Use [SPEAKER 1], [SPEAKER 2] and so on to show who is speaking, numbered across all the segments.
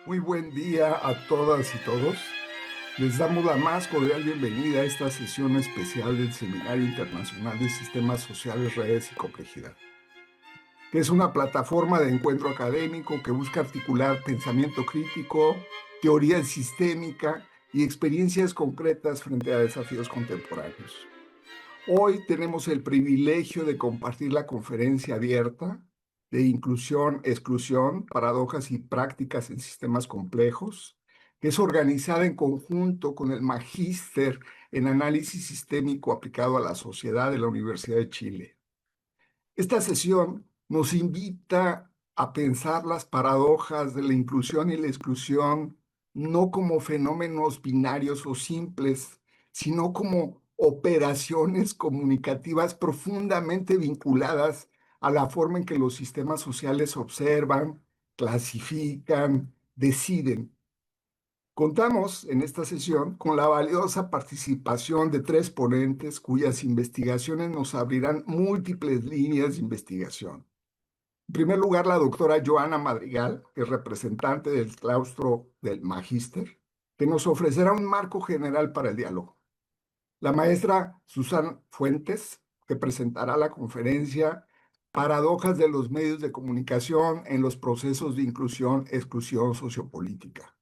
[SPEAKER 1] Muy buen día a todas y todos. Les damos la más cordial bienvenida a esta sesión especial del Seminario Internacional de Sistemas Sociales, Redes y Complejidad, que es una plataforma de encuentro académico que busca articular pensamiento crítico, teoría sistémica y experiencias concretas frente a desafíos contemporáneos. Hoy tenemos el privilegio de compartir la conferencia abierta de inclusión, exclusión, paradojas y prácticas en sistemas complejos, que es organizada en conjunto con el Magíster en Análisis Sistémico aplicado a la sociedad de la Universidad de Chile. Esta sesión nos invita a pensar las paradojas de la inclusión y la exclusión no como fenómenos binarios o simples, sino como operaciones comunicativas profundamente vinculadas a la forma en que los sistemas sociales observan, clasifican, deciden. Contamos en esta sesión con la valiosa participación de tres ponentes cuyas investigaciones nos abrirán múltiples líneas de investigación. En primer lugar, la doctora Joana Madrigal, que es representante del claustro del Magíster, que nos ofrecerá un marco general para el diálogo. La maestra Susan Fuentes, que presentará la conferencia Paradojas de los medios de comunicación en los procesos de inclusión, exclusión sociopolítica.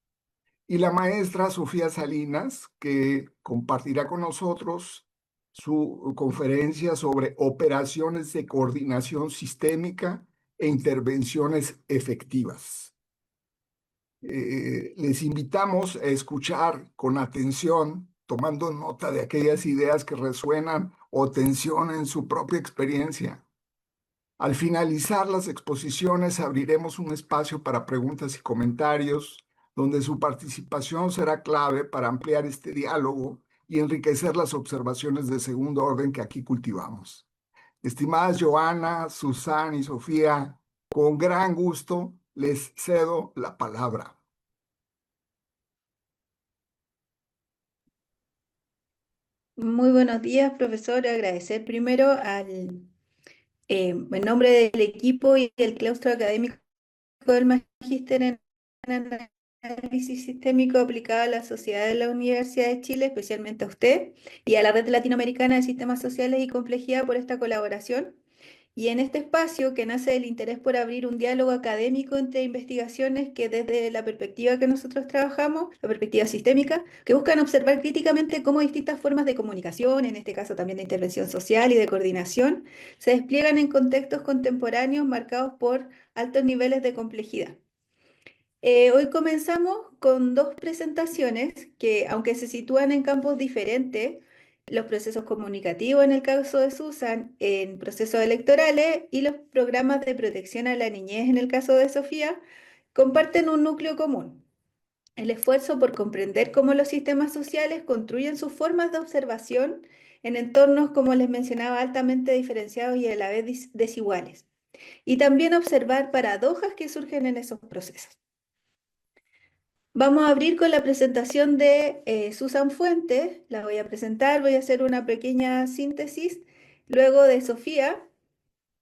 [SPEAKER 1] Y la maestra Sofía Salinas, que compartirá con nosotros su conferencia sobre operaciones de coordinación sistémica e intervenciones efectivas. Les invitamos a escuchar con atención, tomando nota de aquellas ideas que resuenan o tensionan su propia experiencia. Al finalizar las exposiciones, abriremos un espacio para preguntas y comentarios, donde su participación será clave para ampliar este diálogo y enriquecer las observaciones de segundo orden que aquí cultivamos. Estimadas Joana, Susan y Sofía, con gran gusto les cedo la palabra.
[SPEAKER 2] Muy buenos días, profesor. Agradecer primero en nombre del equipo y del claustro académico del Magíster en Análisis Sistémico aplicado a la sociedad de la Universidad de Chile, especialmente a usted y a la Red Latinoamericana de Sistemas Sociales y Complejidad por esta colaboración. Y en este espacio que nace del interés por abrir un diálogo académico entre investigaciones que desde la perspectiva que nosotros trabajamos, la perspectiva sistémica, que buscan observar críticamente cómo distintas formas de comunicación, en este caso también de intervención social y de coordinación, se despliegan en contextos contemporáneos marcados por altos niveles de complejidad. Hoy comenzamos con dos presentaciones que, aunque se sitúan en campos diferentes, los procesos comunicativos en el caso de Susan, en procesos electorales y los programas de protección a la niñez en el caso de Sofía, comparten un núcleo común: el esfuerzo por comprender cómo los sistemas sociales construyen sus formas de observación en entornos, como les mencionaba, altamente diferenciados y a la vez desiguales, y también observar paradojas que surgen en esos procesos. Vamos a abrir con la presentación de Susan Fuentes. La voy a presentar, voy a hacer una pequeña síntesis, luego de Sofía,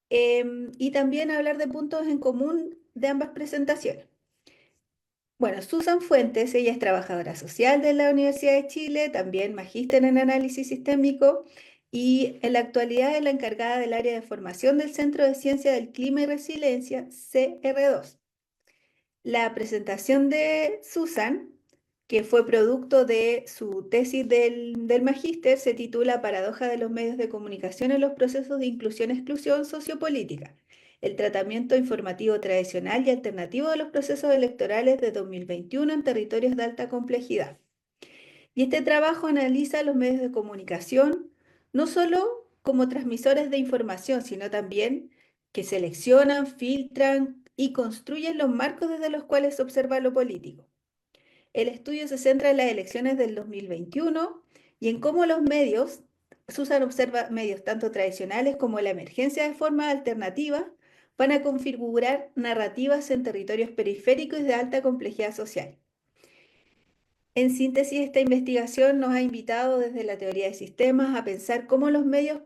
[SPEAKER 2] y también hablar de puntos en común de ambas presentaciones. Bueno, Susan Fuentes, ella es trabajadora social de la Universidad de Chile, también magíster en análisis sistémico y en la actualidad es la encargada del área de formación del Centro de Ciencia del Clima y Resiliencia, CR2. La presentación de Susan, que fue producto de su tesis del magíster, se titula Paradoja de los medios de comunicación en los procesos de inclusión-exclusión sociopolítica, el tratamiento informativo tradicional y alternativo de los procesos electorales de 2021 en territorios de alta complejidad. Y este trabajo analiza los medios de comunicación no solo como transmisores de información, sino también que seleccionan, filtran y construyen los marcos desde los cuales se observa lo político. El estudio se centra en las elecciones del 2021 y en cómo los medios, Susan observa medios tanto tradicionales como la emergencia de formas alternativas, van a configurar narrativas en territorios periféricos y de alta complejidad social. En síntesis, esta investigación nos ha invitado desde la teoría de sistemas a pensar cómo los medios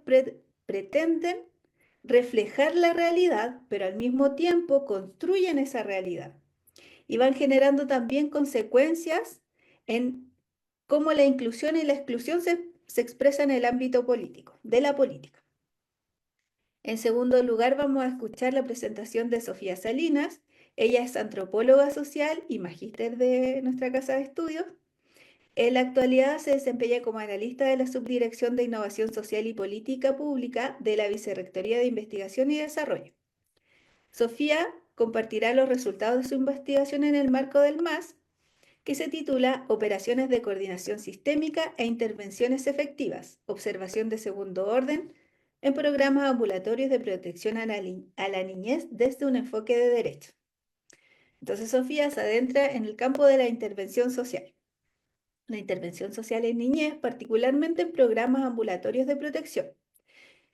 [SPEAKER 2] pretenden reflejar la realidad, pero al mismo tiempo construyen esa realidad. y van generando también consecuencias en cómo la inclusión y la exclusión se expresan en el ámbito político, de la política. En segundo lugar, vamos a escuchar la presentación de Sofía Salinas. Ella es antropóloga social y magíster de nuestra casa de estudios. En la actualidad se desempeña como analista de la Subdirección de Innovación Social y Política Pública de la Vicerrectoría de Investigación y Desarrollo. Sofía compartirá los resultados de su investigación en el marco del MAS, que se titula Operaciones de Coordinación Sistémica e Intervenciones Efectivas, Observación de Segundo Orden en programas ambulatorios de protección a la niñez desde un enfoque de derecho. Entonces Sofía se adentra en el campo de la intervención social. La intervención social en niñez, particularmente en programas ambulatorios de protección,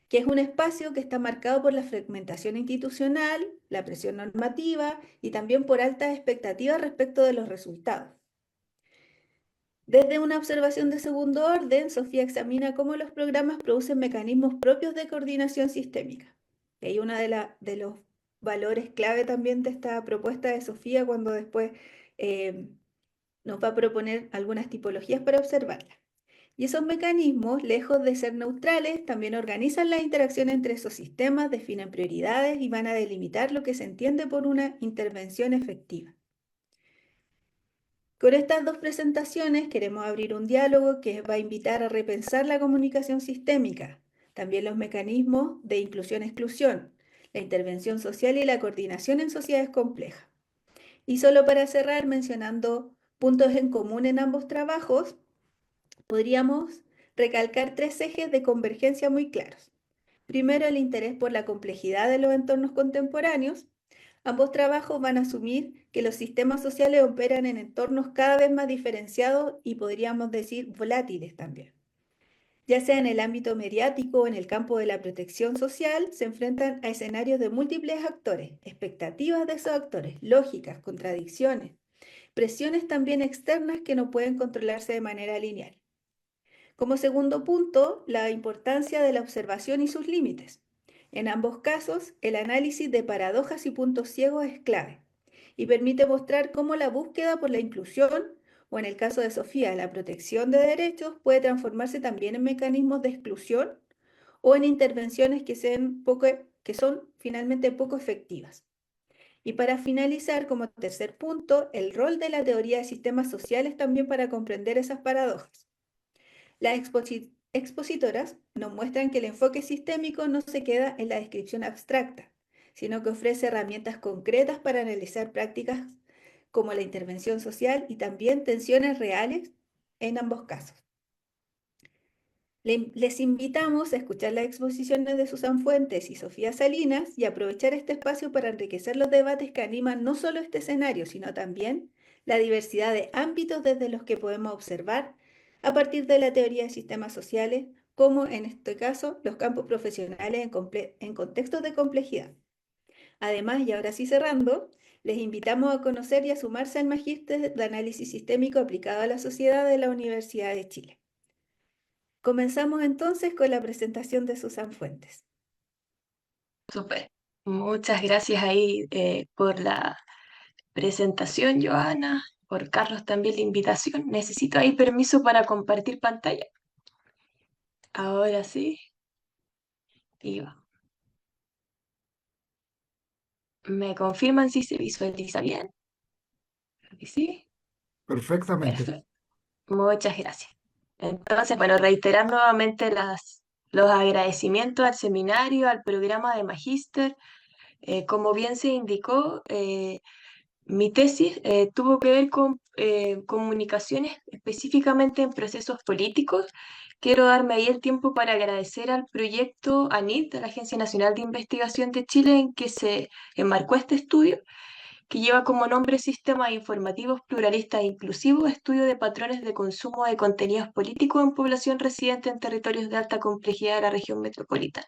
[SPEAKER 2] que es un espacio que está marcado por la fragmentación institucional, la presión normativa y también por altas expectativas respecto de los resultados. Desde una observación de segundo orden, Sofía examina cómo los programas producen mecanismos propios de coordinación sistémica. Y hay uno de los valores clave también de esta propuesta de Sofía cuando después nos va a proponer algunas tipologías para observarla. Y esos mecanismos, lejos de ser neutrales, también organizan la interacción entre esos sistemas, definen prioridades y van a delimitar lo que se entiende por una intervención efectiva. Con estas dos presentaciones queremos abrir un diálogo que va a invitar a repensar la comunicación sistémica, también los mecanismos de inclusión-exclusión, la intervención social y la coordinación en sociedades complejas. Y solo para cerrar, mencionando puntos en común en ambos trabajos, podríamos recalcar tres ejes de convergencia muy claros. Primero, el interés por la complejidad de los entornos contemporáneos. Ambos trabajos van a asumir que los sistemas sociales operan en entornos cada vez más diferenciados y podríamos decir volátiles también. Ya sea en el ámbito mediático o en el campo de la protección social, se enfrentan a escenarios de múltiples actores, expectativas de esos actores, lógicas, contradicciones, presiones también externas que no pueden controlarse de manera lineal. Como segundo punto, la importancia de la observación y sus límites. En ambos casos, el análisis de paradojas y puntos ciegos es clave y permite mostrar cómo la búsqueda por la inclusión, o en el caso de Sofía, la protección de derechos, puede transformarse también en mecanismos de exclusión o en intervenciones que son finalmente poco efectivas. Y para finalizar, como tercer punto, el rol de la teoría de sistemas sociales también para comprender esas paradojas. Las expositoras nos muestran que el enfoque sistémico no se queda en la descripción abstracta, sino que ofrece herramientas concretas para analizar prácticas como la intervención social y también tensiones reales en ambos casos. Les invitamos a escuchar las exposiciones de Susan Fuentes y Sofía Salinas y aprovechar este espacio para enriquecer los debates que animan no solo este escenario, sino también la diversidad de ámbitos desde los que podemos observar a partir de la teoría de sistemas sociales, como en este caso los campos profesionales en contextos de complejidad. Además, y ahora sí cerrando, les invitamos a conocer y a sumarse al Magíster de Análisis Sistémico aplicado a la sociedad de la Universidad de Chile. Comenzamos entonces con la presentación de Susan Fuentes.
[SPEAKER 3] Súper. Muchas gracias ahí por la presentación, Joana, por Carlos también la invitación. Necesito ahí permiso para compartir pantalla. Ahora sí. Y va. ¿Me confirman si se visualiza bien? Creo que sí.
[SPEAKER 1] Perfectamente.
[SPEAKER 3] Perfecto. Muchas gracias. Entonces, bueno, reiterar nuevamente los agradecimientos al seminario, al programa de Magíster. Como bien se indicó, mi tesis tuvo que ver con comunicaciones específicamente en procesos políticos. Quiero darme ahí el tiempo para agradecer al proyecto ANIT, de la Agencia Nacional de Investigación de Chile, en que se enmarcó este estudio, que lleva como nombre Sistemas Informativos Pluralistas e Inclusivos, estudio de patrones de consumo de contenidos políticos en población residente en territorios de alta complejidad de la región metropolitana.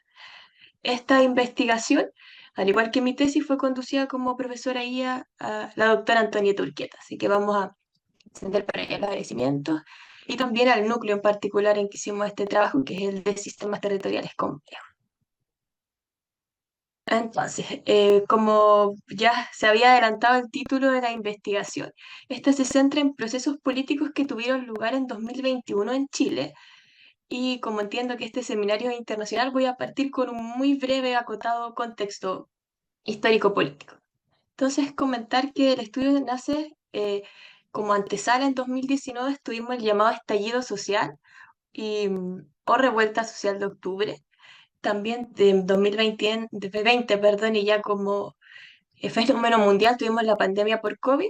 [SPEAKER 3] Esta investigación, al igual que mi tesis, fue conducida como profesora guía a la doctora Antonieta Urquieta, así que vamos a extender para ella los agradecimientos y también al núcleo en particular en que hicimos este trabajo, que es el de sistemas territoriales complejos. Entonces, como ya se había adelantado el título de la investigación, esta se centra en procesos políticos que tuvieron lugar en 2021 en Chile. Y como entiendo que este seminario es internacional, voy a partir con un muy breve, acotado contexto histórico-político. Entonces, comentar que el estudio nace como antesala en 2019, estuvimos el llamado estallido social o revuelta social de octubre. También de 2020, perdón, y ya como fenómeno mundial tuvimos la pandemia por COVID.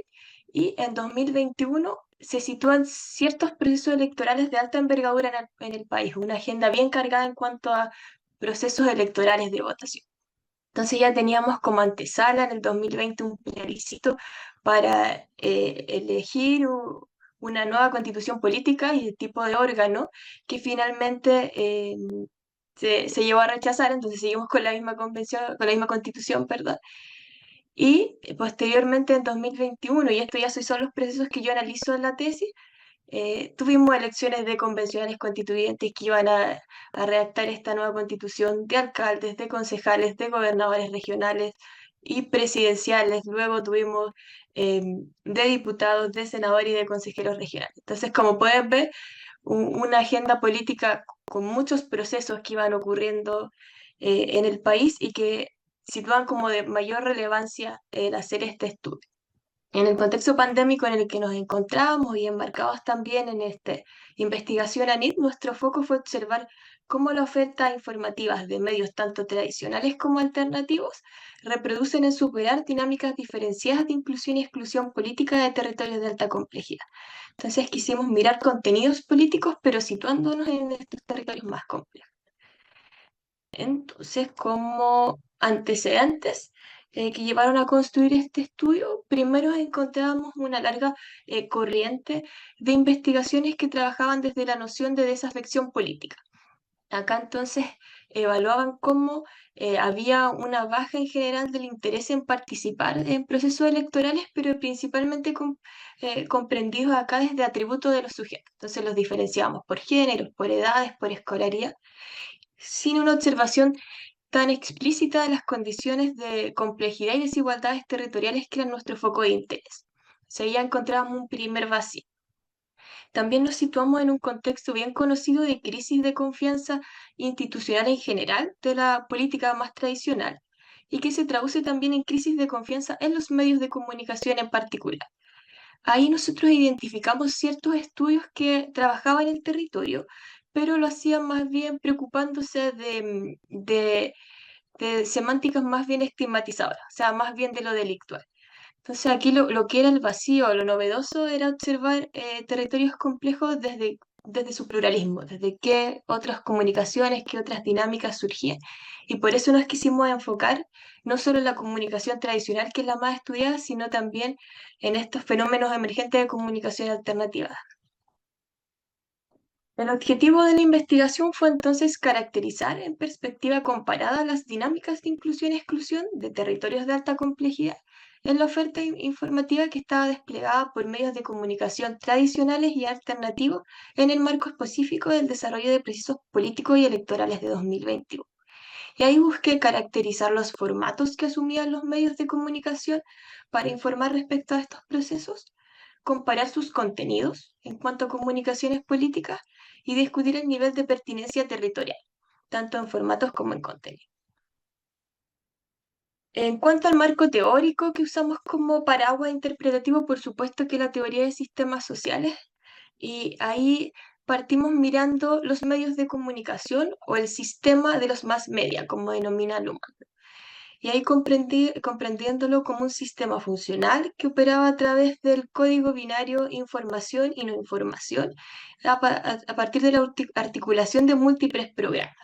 [SPEAKER 3] Y en 2021 se sitúan ciertos procesos electorales de alta envergadura en el país, una agenda bien cargada en cuanto a procesos electorales de votación. Entonces ya teníamos como antesala en el 2020 un plebiscito para elegir una nueva constitución política y el tipo de órgano que finalmente se llevó a rechazar. Entonces seguimos con la misma convención, con la misma constitución, perdón. Y posteriormente en 2021, y esto ya son los procesos que yo analizo en la tesis, tuvimos elecciones de convencionales constituyentes que iban a redactar esta nueva constitución, de alcaldes, de concejales, de gobernadores regionales y presidenciales. Luego tuvimos de diputados, de senadores y de consejeros regionales. Entonces, como pueden ver, una agenda política con muchos procesos que iban ocurriendo en el país y que sitúan como de mayor relevancia el hacer este estudio. En el contexto pandémico en el que nos encontramos y embarcados también en esta investigación ANIT, nuestro foco fue observar cómo las ofertas informativas de medios tanto tradicionales como alternativos reproducen en superar dinámicas diferenciadas de inclusión y exclusión política de territorios de alta complejidad. Entonces quisimos mirar contenidos políticos, pero situándonos en estos territorios más complejos. Entonces, como antecedentes que llevaron a construir este estudio, primero encontrábamos una larga corriente de investigaciones que trabajaban desde la noción de desafección política. Acá entonces evaluaban cómo había una baja en general del interés en participar en procesos electorales, pero principalmente comprendidos acá desde atributos de los sujetos. Entonces los diferenciamos por géneros, por edades, por escolaridad, sin una observación tan explícita de las condiciones de complejidad y desigualdades territoriales que eran nuestro foco de interés. O sea, ya encontrábamos un primer vacío. También nos situamos en un contexto bien conocido de crisis de confianza institucional en general de la política más tradicional y que se traduce también en crisis de confianza en los medios de comunicación en particular. Ahí nosotros identificamos ciertos estudios que trabajaban en el territorio, pero lo hacían más bien preocupándose de semánticas más bien estigmatizadoras, o sea, más bien de lo delictual. Entonces aquí lo que era el vacío, lo novedoso era observar territorios complejos desde su pluralismo, desde qué otras comunicaciones, qué otras dinámicas surgían. Y por eso nos quisimos enfocar no solo en la comunicación tradicional, que es la más estudiada, sino también en estos fenómenos emergentes de comunicación alternativa. El objetivo de la investigación fue entonces caracterizar en perspectiva comparada las dinámicas de inclusión y exclusión de territorios de alta complejidad en la oferta informativa que estaba desplegada por medios de comunicación tradicionales y alternativos en el marco específico del desarrollo de procesos políticos y electorales de 2021. Y ahí busqué caracterizar los formatos que asumían los medios de comunicación para informar respecto a estos procesos, comparar sus contenidos en cuanto a comunicaciones políticas y discutir el nivel de pertinencia territorial, tanto en formatos como en contenido. En cuanto al marco teórico que usamos como paraguas interpretativo, por supuesto que la teoría de sistemas sociales, y ahí partimos mirando los medios de comunicación o el sistema de los mass media, como denomina Luhmann. Y ahí comprendiéndolo como un sistema funcional que operaba a través del código binario información y no información, a partir de la articulación de múltiples programas.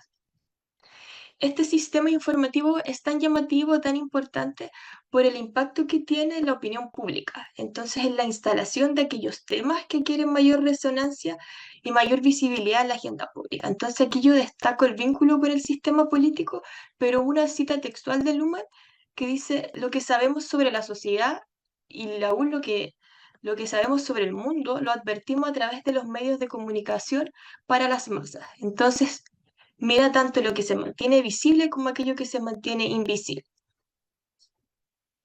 [SPEAKER 3] Este sistema informativo es tan llamativo, tan importante por el impacto que tiene en la opinión pública. Entonces, en la instalación de aquellos temas que quieren mayor resonancia y mayor visibilidad en la agenda pública. Entonces, aquí yo destaco el vínculo con el sistema político, pero una cita textual de Luhmann que dice: lo que sabemos sobre la sociedad y aún lo que sabemos sobre el mundo lo advertimos a través de los medios de comunicación para las masas. Entonces, mira tanto lo que se mantiene visible como aquello que se mantiene invisible.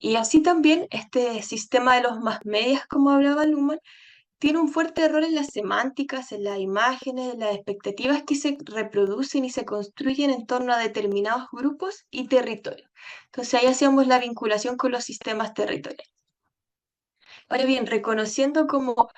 [SPEAKER 3] Y así también este sistema de los más medias, como hablaba Luhmann, tiene un fuerte error en las semánticas, en las imágenes, en las expectativas que se reproducen y se construyen en torno a determinados grupos y territorios. Entonces ahí hacíamos la vinculación con los sistemas territoriales. Ahora bien, reconociendo como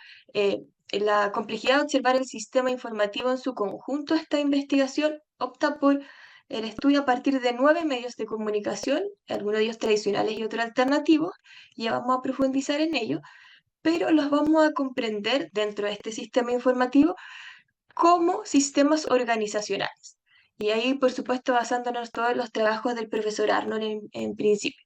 [SPEAKER 3] la complejidad de observar el sistema informativo en su conjunto, esta investigación opta por el estudio a partir de 9 medios de comunicación, algunos de ellos tradicionales y otros alternativos, y ya vamos a profundizar en ello, pero los vamos a comprender dentro de este sistema informativo como sistemas organizacionales. Y ahí, por supuesto, basándonos todos los trabajos del profesor Arnold en principio.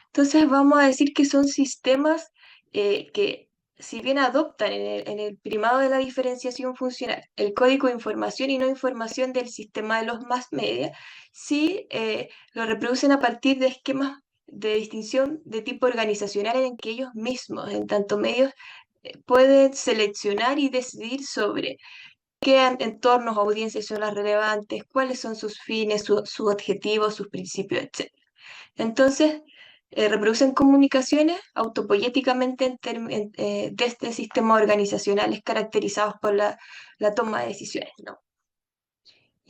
[SPEAKER 3] Entonces, vamos a decir que son sistemas que, si bien adoptan en el primado de la diferenciación funcional el código de información y no información del sistema de los más media, sí lo reproducen a partir de esquemas de distinción de tipo organizacional en que ellos mismos, en tanto medios, pueden seleccionar y decidir sobre qué entornos o audiencias son las relevantes, cuáles son sus fines, sus objetivos, sus principios, etc. Entonces, reproducen comunicaciones autopoyéticamente desde sistemas organizacionales caracterizados por la toma de decisiones, ¿no?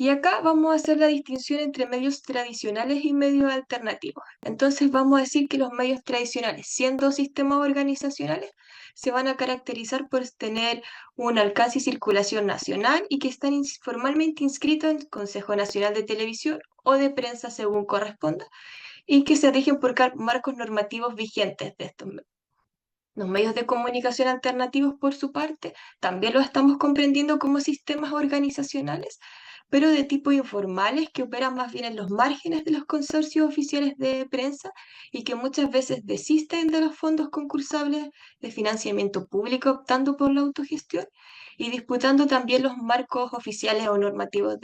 [SPEAKER 3] Y acá vamos a hacer la distinción entre medios tradicionales y medios alternativos. Entonces vamos a decir que los medios tradicionales, siendo sistemas organizacionales, se van a caracterizar por tener un alcance y circulación nacional y que están formalmente inscritos en el Consejo Nacional de Televisión o de Prensa según corresponda, y que se rigen por marcos normativos vigentes de estos medios. Los medios de comunicación alternativos, por su parte, también los estamos comprendiendo como sistemas organizacionales, pero de tipo informales que operan más bien en los márgenes de los consorcios oficiales de prensa y que muchas veces desisten de los fondos concursables de financiamiento público optando por la autogestión y disputando también los marcos oficiales o normativos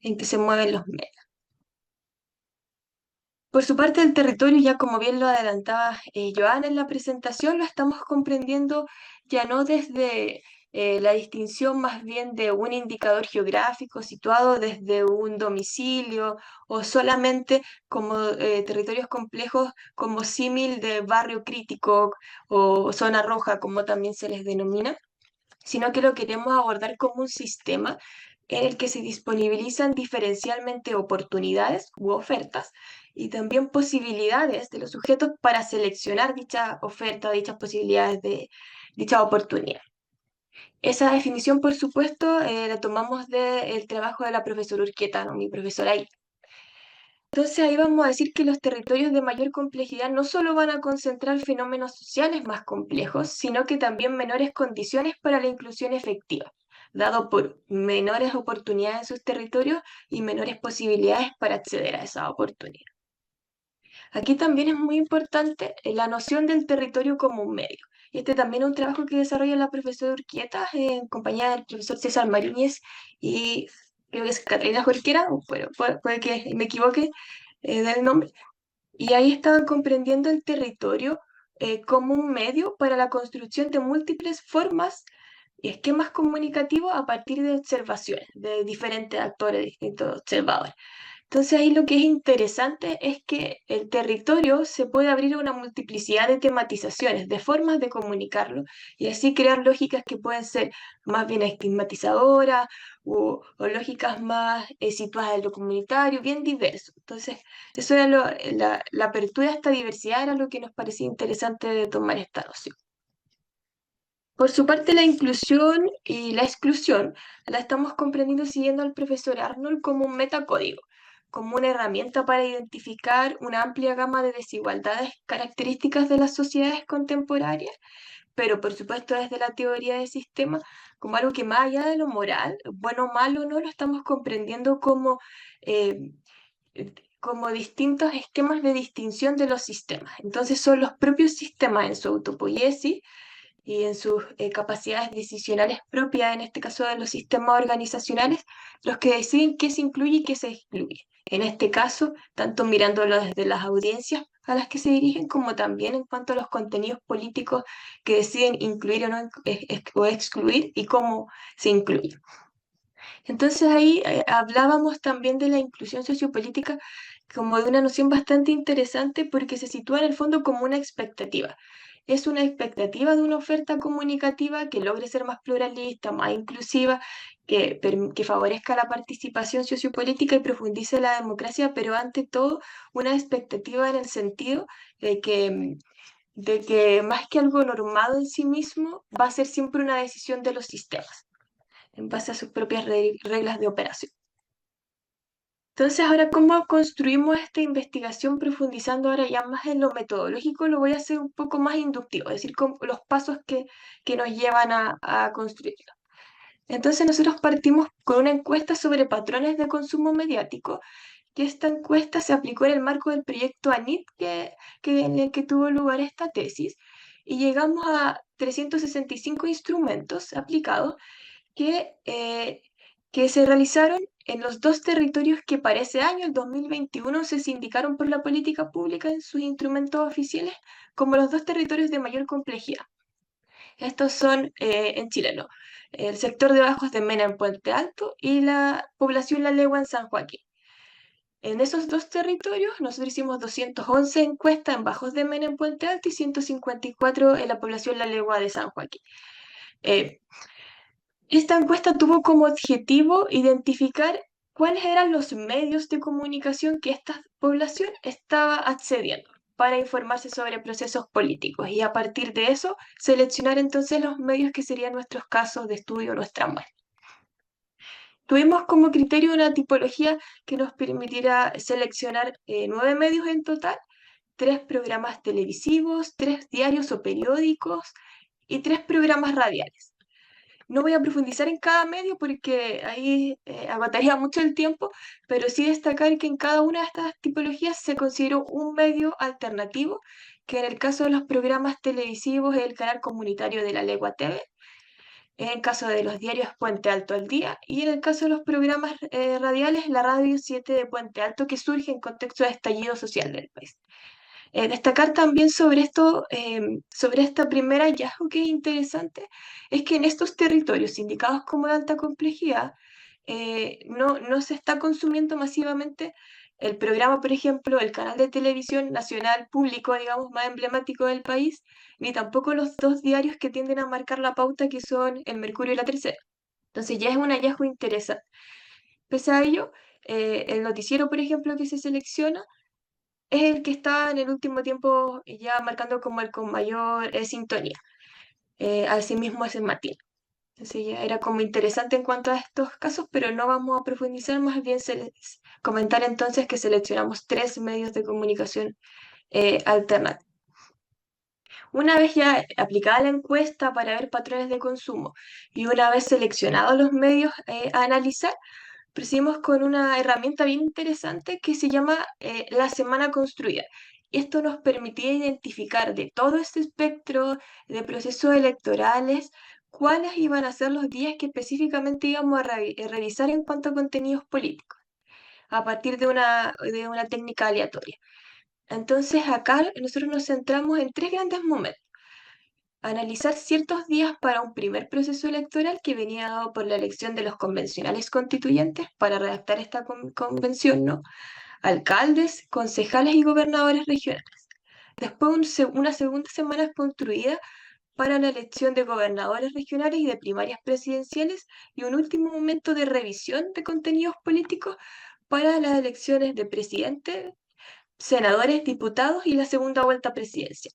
[SPEAKER 3] en que se mueven los medios. Por su parte, el territorio, ya como bien lo adelantaba Joana en la presentación, lo estamos comprendiendo ya no desde la distinción más bien de un indicador geográfico situado desde un domicilio o solamente como territorios complejos como símil de barrio crítico o zona roja, como también se les denomina, sino que lo queremos abordar como un sistema en el que se disponibilizan diferencialmente oportunidades u ofertas y también posibilidades de los sujetos para seleccionar dicha oferta, dichas posibilidades de dicha oportunidad. Esa definición, por supuesto, la tomamos del trabajo de la profesora Urquieta, ¿no? Mi profesora ahí. Entonces ahí vamos a decir que los territorios de mayor complejidad no solo van a concentrar fenómenos sociales más complejos, sino que también menores condiciones para la inclusión efectiva, dado por menores oportunidades en sus territorios y menores posibilidades para acceder a esa oportunidad. Aquí también es muy importante la noción del territorio como un medio. Y este también es un trabajo que desarrolla la profesora Urquieta en compañía del profesor César Mariñez y creo que es Catalina Jorquera, pero puede que me equivoque del nombre. Y ahí estaban comprendiendo el territorio como un medio para la construcción de múltiples formas y esquemas comunicativos a partir de observaciones de diferentes actores, distintos observadores. Entonces ahí lo que es interesante es que el territorio se puede abrir a una multiplicidad de tematizaciones, de formas de comunicarlo, y así crear lógicas que pueden ser más bien estigmatizadoras o lógicas más situadas en lo comunitario, bien diverso. Entonces, eso era la apertura a esta diversidad era lo que nos parecía interesante de tomar esta noción. Por su parte, la inclusión y la exclusión la estamos comprendiendo siguiendo al profesor Arnold como un metacódigo, como una herramienta para identificar una amplia gama de desigualdades características de las sociedades contemporáneas, pero por supuesto desde la teoría del sistema, como algo que más allá de lo moral, bueno o malo, no lo estamos comprendiendo eh, como distintos esquemas de distinción de los sistemas. Entonces son los propios sistemas en su autopoiesis y en sus capacidades decisionales propias, en este caso de los sistemas organizacionales, los que deciden qué se incluye y qué se excluye. En este caso, tanto mirándolo desde las audiencias a las que se dirigen, como también en cuanto a los contenidos políticos que deciden incluir o no o excluir y cómo se incluye. Entonces ahí hablábamos también de la inclusión sociopolítica como de una noción bastante interesante porque se sitúa en el fondo como una expectativa. Es una expectativa de una oferta comunicativa que logre ser más pluralista, más inclusiva, que favorezca la participación sociopolítica y profundice la democracia, pero ante todo una expectativa en el sentido de que más que algo normado en sí mismo, va a ser siempre una decisión de los sistemas en base a sus propias reglas de operación. Entonces, ahora, ¿cómo construimos esta investigación profundizando ahora ya más en lo metodológico? Lo voy a hacer un poco más inductivo, es decir, con los pasos que nos llevan a construirlo. Entonces, nosotros partimos con una encuesta sobre patrones de consumo mediático, que esta encuesta se aplicó en el marco del proyecto ANIT, en el que tuvo lugar esta tesis, y llegamos a 365 instrumentos aplicados que se realizaron en los dos territorios que para ese año, el 2021, se sindicaron por la política pública en sus instrumentos oficiales como los dos territorios de mayor complejidad. Estos son, en Chile, ¿no? El sector de Bajos de Mena en Puente Alto y la población La Legua en San Joaquín. En esos dos territorios nosotros hicimos 211 encuestas en Bajos de Mena en Puente Alto y 154 en la población La Legua de San Joaquín. Esta encuesta tuvo como objetivo identificar cuáles eran los medios de comunicación que esta población estaba accediendo para informarse sobre procesos políticos y a partir de eso seleccionar entonces los medios que serían nuestros casos de estudio, nuestra muestra. Tuvimos como criterio una tipología que nos permitiera seleccionar 9 medios en total, 3 programas televisivos, 3 diarios o periódicos y 3 programas radiales. No voy a profundizar en cada medio porque ahí agotaría mucho el tiempo, pero sí destacar que en cada una de estas tipologías se consideró un medio alternativo, que en el caso de los programas televisivos es el canal comunitario de La Legua TV, en el caso de los diarios Puente Alto al Día y en el caso de los programas radiales la Radio 7 de Puente Alto, que surge en contexto de estallido social del país. Destacar también sobre esto, sobre esta primera hallazgo que es interesante, es que en estos territorios indicados como de alta complejidad, no se está consumiendo masivamente el programa, por ejemplo, el canal de televisión nacional público, digamos, más emblemático del país, ni tampoco los dos diarios que tienden a marcar la pauta, que son El Mercurio y La Tercera. Entonces ya es un hallazgo interesante. Pese a ello, el noticiero, por ejemplo, que se selecciona, es el que está en el último tiempo ya marcando como el con mayor sintonía. Asimismo es el Matín. Entonces ya era como interesante en cuanto a estos casos, pero no vamos a profundizar, más bien comentar entonces que seleccionamos 3 medios de comunicación alternativos. Una vez ya aplicada la encuesta para ver patrones de consumo y una vez seleccionados los medios a analizar, procedimos con una herramienta bien interesante que se llama la semana construida. Y esto nos permitía identificar de todo este espectro de procesos electorales cuáles iban a ser los días que específicamente íbamos a revisar en cuanto a contenidos políticos, a partir de una técnica aleatoria. Entonces acá nosotros nos centramos en 3 grandes momentos. Analizar ciertos días para un primer proceso electoral que venía dado por la elección de los convencionales constituyentes para redactar esta convención, ¿no? Alcaldes, concejales y gobernadores regionales. Después una segunda semana construida para la elección de gobernadores regionales y de primarias presidenciales y un último momento de revisión de contenidos políticos para las elecciones de presidente, senadores, diputados y la segunda vuelta presidencial.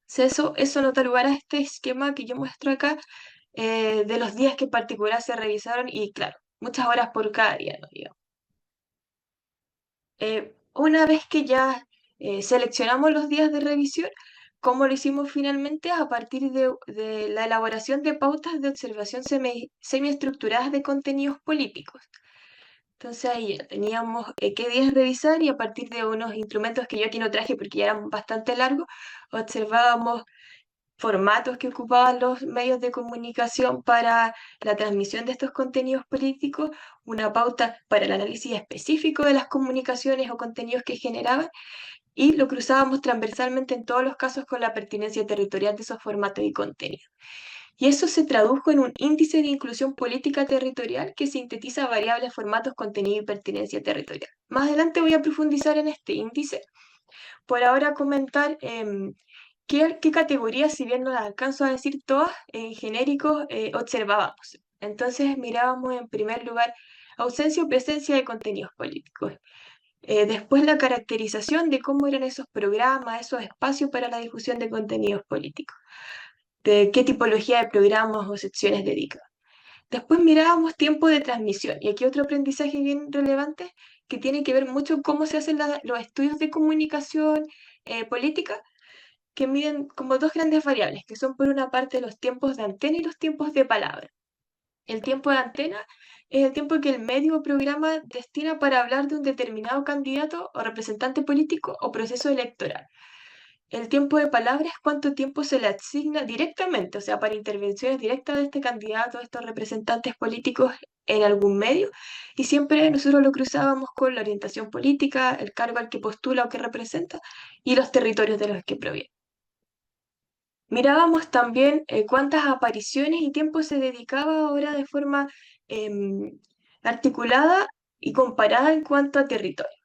[SPEAKER 3] Eso nota lugar a este esquema que yo muestro acá de los días que en particular se revisaron y claro, muchas horas por cada día, ¿no? Digamos. Una vez que ya seleccionamos los días de revisión, ¿cómo lo hicimos finalmente? A partir de la elaboración de pautas de observación semiestructuradas de contenidos políticos. Entonces ahí ya teníamos qué días revisar y a partir de unos instrumentos que yo aquí no traje porque ya eran bastante largos, observábamos formatos que ocupaban los medios de comunicación para la transmisión de estos contenidos políticos, una pauta para el análisis específico de las comunicaciones o contenidos que generaban, y lo cruzábamos transversalmente en todos los casos con la pertinencia territorial de esos formatos y contenidos. Y eso se tradujo en un índice de inclusión política territorial que sintetiza variables, formatos, contenido y pertinencia territorial. Más adelante voy a profundizar en este índice. Por ahora comentar qué categorías, si bien no las alcanzo a decir todas, en genérico observábamos. Entonces mirábamos en primer lugar ausencia o presencia de contenidos políticos. Después la caracterización de cómo eran esos programas, esos espacios para la difusión de contenidos políticos, de qué tipología de programas o secciones dedicaban. Después mirábamos tiempo de transmisión, y aquí otro aprendizaje bien relevante que tiene que ver mucho cómo se hacen los estudios de comunicación política, que miden como dos grandes variables, que son por una parte los tiempos de antena y los tiempos de palabra. El tiempo de antena es el tiempo que el medio o programa destina para hablar de un determinado candidato o representante político o proceso electoral. El tiempo de palabra es cuánto tiempo se le asigna directamente, o sea, para intervenciones directas de este candidato, de estos representantes políticos en algún medio, y siempre nosotros lo cruzábamos con la orientación política, el cargo al que postula o que representa, y los territorios de los que proviene. Mirábamos también cuántas apariciones y tiempo se dedicaba ahora de forma articulada y comparada en cuanto a territorio.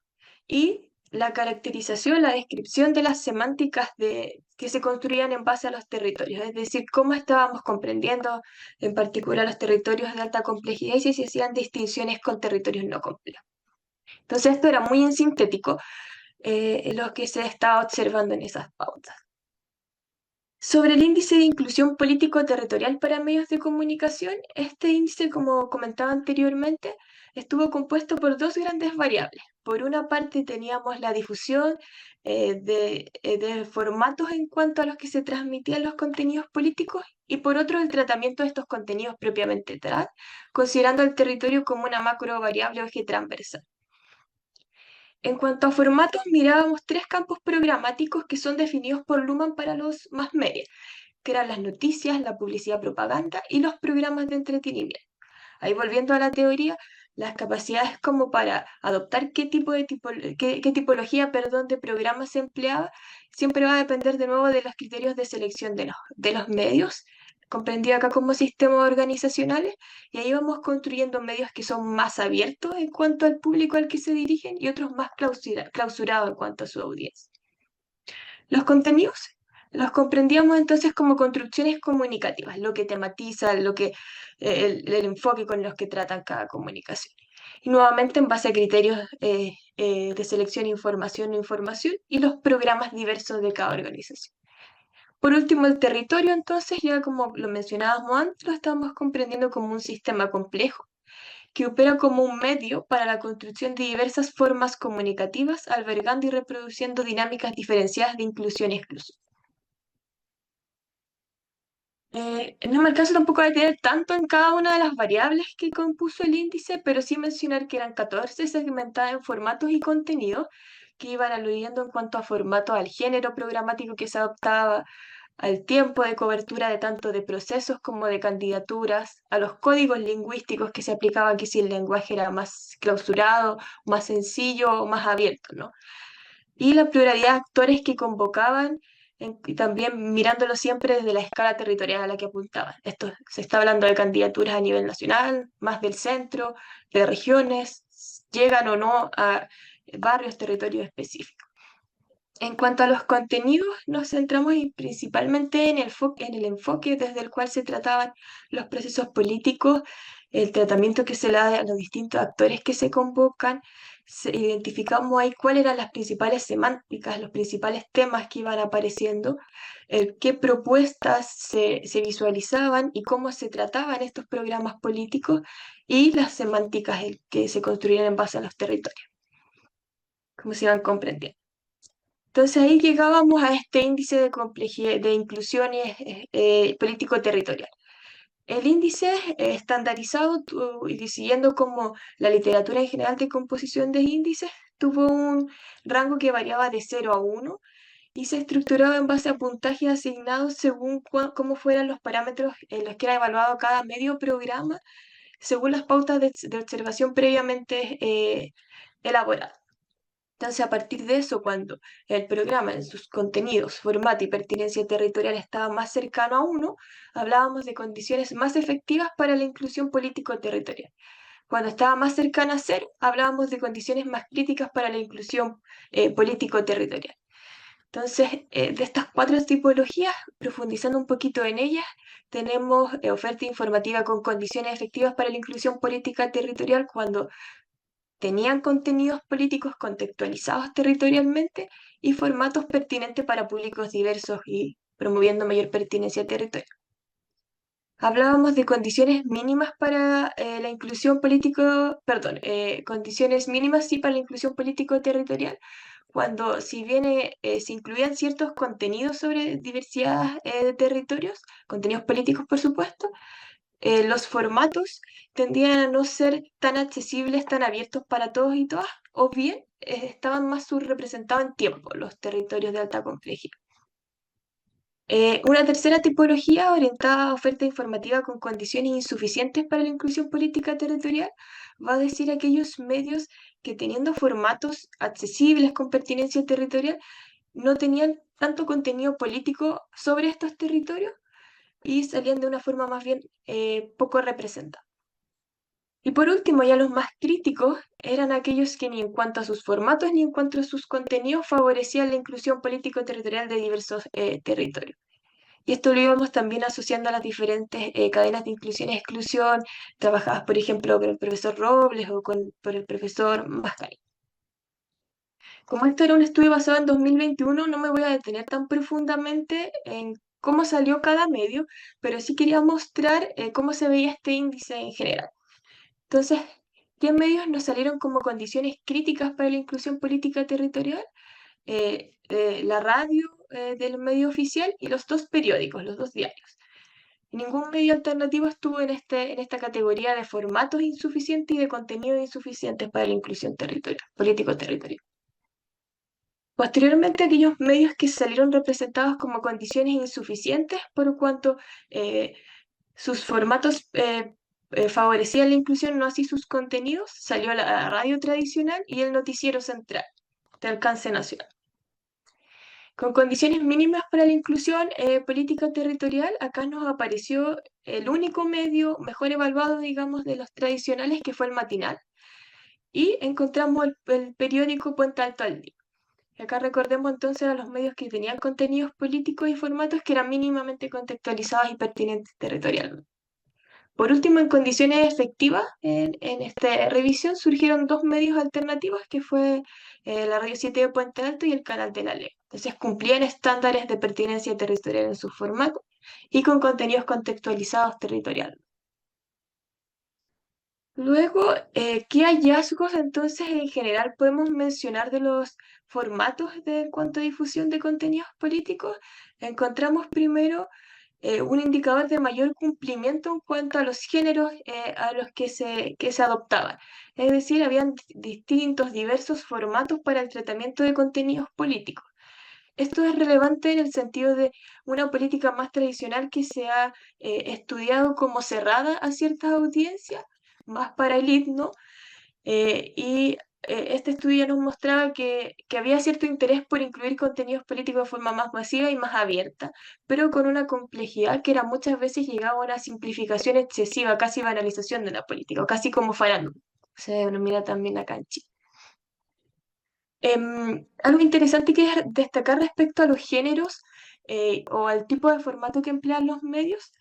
[SPEAKER 3] Y la caracterización, la descripción de las semánticas que se construían en base a los territorios, es decir, cómo estábamos comprendiendo en particular los territorios de alta complejidad y si se hacían distinciones con territorios no complejos. Entonces esto era muy en sintético lo que se estaba observando en esas pautas. Sobre el índice de inclusión político-territorial para medios de comunicación, este índice, como comentaba anteriormente, estuvo compuesto por dos grandes variables. Por una parte teníamos la difusión de formatos en cuanto a los que se transmitían los contenidos políticos y por otro el tratamiento de estos contenidos propiamente tal, considerando el territorio como una macro variable o eje transversal. En cuanto a formatos, mirábamos tres campos programáticos que son definidos por Luhmann para los más media, que eran las noticias, la publicidad propaganda y los programas de entretenimiento. Ahí volviendo a la teoría, las capacidades como para adoptar qué tipología de programa se empleaba, siempre va a depender de nuevo de los criterios de selección de los medios, comprendido acá como sistemas organizacionales, y ahí vamos construyendo medios que son más abiertos en cuanto al público al que se dirigen y otros más clausurados en cuanto a su audiencia. Los contenidos los comprendíamos entonces como construcciones comunicativas, lo que tematiza, el enfoque con los que tratan cada comunicación. Y nuevamente en base a criterios de selección, información y los programas diversos de cada organización. Por último, el territorio, entonces, ya como lo mencionábamos antes, lo estamos comprendiendo como un sistema complejo que opera como un medio para la construcción de diversas formas comunicativas, albergando y reproduciendo dinámicas diferenciadas de inclusión y exclusión. No me alcanzo tampoco a detener tanto en cada una de las variables que compuso el índice, pero sí mencionar que eran 14 segmentadas en formatos y contenidos que iban aludiendo en cuanto a formato al género programático que se adoptaba, al tiempo de cobertura de tanto de procesos como de candidaturas, a los códigos lingüísticos que se aplicaban, que si el lenguaje era más clausurado, más sencillo o más abierto, ¿no? Y la pluralidad de actores que convocaban, y también mirándolo siempre desde la escala territorial a la que apuntaban. Esto se está hablando de candidaturas a nivel nacional, más del centro, de regiones, llegan o no a barrios, territorios específicos. En cuanto a los contenidos, nos centramos principalmente en el enfoque desde el cual se trataban los procesos políticos, el tratamiento que se le da a los distintos actores que se convocan. Identificamos ahí cuáles eran las principales semánticas, los principales temas que iban apareciendo, qué propuestas se visualizaban y cómo se trataban estos programas políticos y las semánticas que se construían en base a los territorios, cómo se iban comprendiendo. Entonces ahí llegábamos a este índice de complejidad, de inclusión político-territorial. El índice estandarizado y siguiendo como la literatura en general de composición de índices, tuvo un rango que variaba de 0 a 1 y se estructuraba en base a puntajes asignados según cómo fueran los parámetros en los que era evaluado cada medio programa, según las pautas de observación previamente elaboradas. Entonces, a partir de eso, cuando el programa en sus contenidos, formato y pertinencia territorial estaba más cercano a uno, hablábamos de condiciones más efectivas para la inclusión político-territorial. Cuando estaba más cercana a cero, hablábamos de condiciones más críticas para la inclusión político-territorial. Entonces, de estas cuatro tipologías, profundizando un poquito en ellas, tenemos oferta informativa con condiciones efectivas para la inclusión política territorial cuando tenían contenidos políticos contextualizados territorialmente y formatos pertinentes para públicos diversos y promoviendo mayor pertinencia territorial. Hablábamos de condiciones mínimas para la inclusión condiciones mínimas sí para la inclusión político-territorial, cuando si bien se incluían ciertos contenidos sobre diversidad de territorios, contenidos políticos por supuesto, los formatos tendían a no ser tan accesibles, tan abiertos para todos y todas, o bien estaban más subrepresentados en tiempo los territorios de alta complejidad. Una tercera tipología orientada a oferta informativa con condiciones insuficientes para la inclusión política territorial va a decir aquellos medios que teniendo formatos accesibles con pertinencia territorial no tenían tanto contenido político sobre estos territorios y salían de una forma más bien poco representada. Y por último, ya los más críticos eran aquellos que ni en cuanto a sus formatos ni en cuanto a sus contenidos favorecían la inclusión político-territorial de diversos territorios. Y esto lo íbamos también asociando a las diferentes cadenas de inclusión y exclusión, trabajadas, por ejemplo, con el profesor Robles o por el profesor Mascari. Como esto era un estudio basado en 2021, no me voy a detener tan profundamente en cómo salió cada medio, pero sí quería mostrar cómo se veía este índice en general. Entonces, ¿qué medios nos salieron como condiciones críticas para la inclusión política territorial? La radio del medio oficial y los dos periódicos, los dos diarios. Ningún medio alternativo estuvo en esta categoría de formatos insuficientes y de contenidos insuficientes para la inclusión político-territorial. Posteriormente, aquellos medios que salieron representados como condiciones insuficientes por cuanto sus formatos favorecían la inclusión, no así sus contenidos, salió la radio tradicional y el noticiero central de alcance nacional. Con condiciones mínimas para la inclusión política territorial, acá nos apareció el único medio mejor evaluado, digamos, de los tradicionales, que fue el matinal. Y encontramos el periódico Puente Alto al Día. Y acá recordemos entonces a los medios que tenían contenidos políticos y formatos que eran mínimamente contextualizados y pertinentes territorialmente. Por último, en condiciones efectivas, en esta revisión surgieron dos medios alternativos, que fue la Radio 7 de Puente Alto y el Canal de la Ley. Entonces cumplían estándares de pertinencia territorial en su formato y con contenidos contextualizados territorialmente. Luego, ¿qué hallazgos entonces en general podemos mencionar de los formatos en cuanto a difusión de contenidos políticos? Encontramos primero un indicador de mayor cumplimiento en cuanto a los géneros a los que se adoptaban. Es decir, habían distintos, diversos formatos para el tratamiento de contenidos políticos. Esto es relevante en el sentido de una política más tradicional que se ha estudiado como cerrada a ciertas audiencias, más para élite, ¿no? Este estudio nos mostraba que había cierto interés por incluir contenidos políticos de forma más masiva y más abierta, pero con una complejidad que era muchas veces llegaba a una simplificación excesiva, casi banalización de la política, o casi como farándula. Se denomina también acá en Chile. Algo interesante que es destacar respecto a los géneros o al tipo de formato que emplean los medios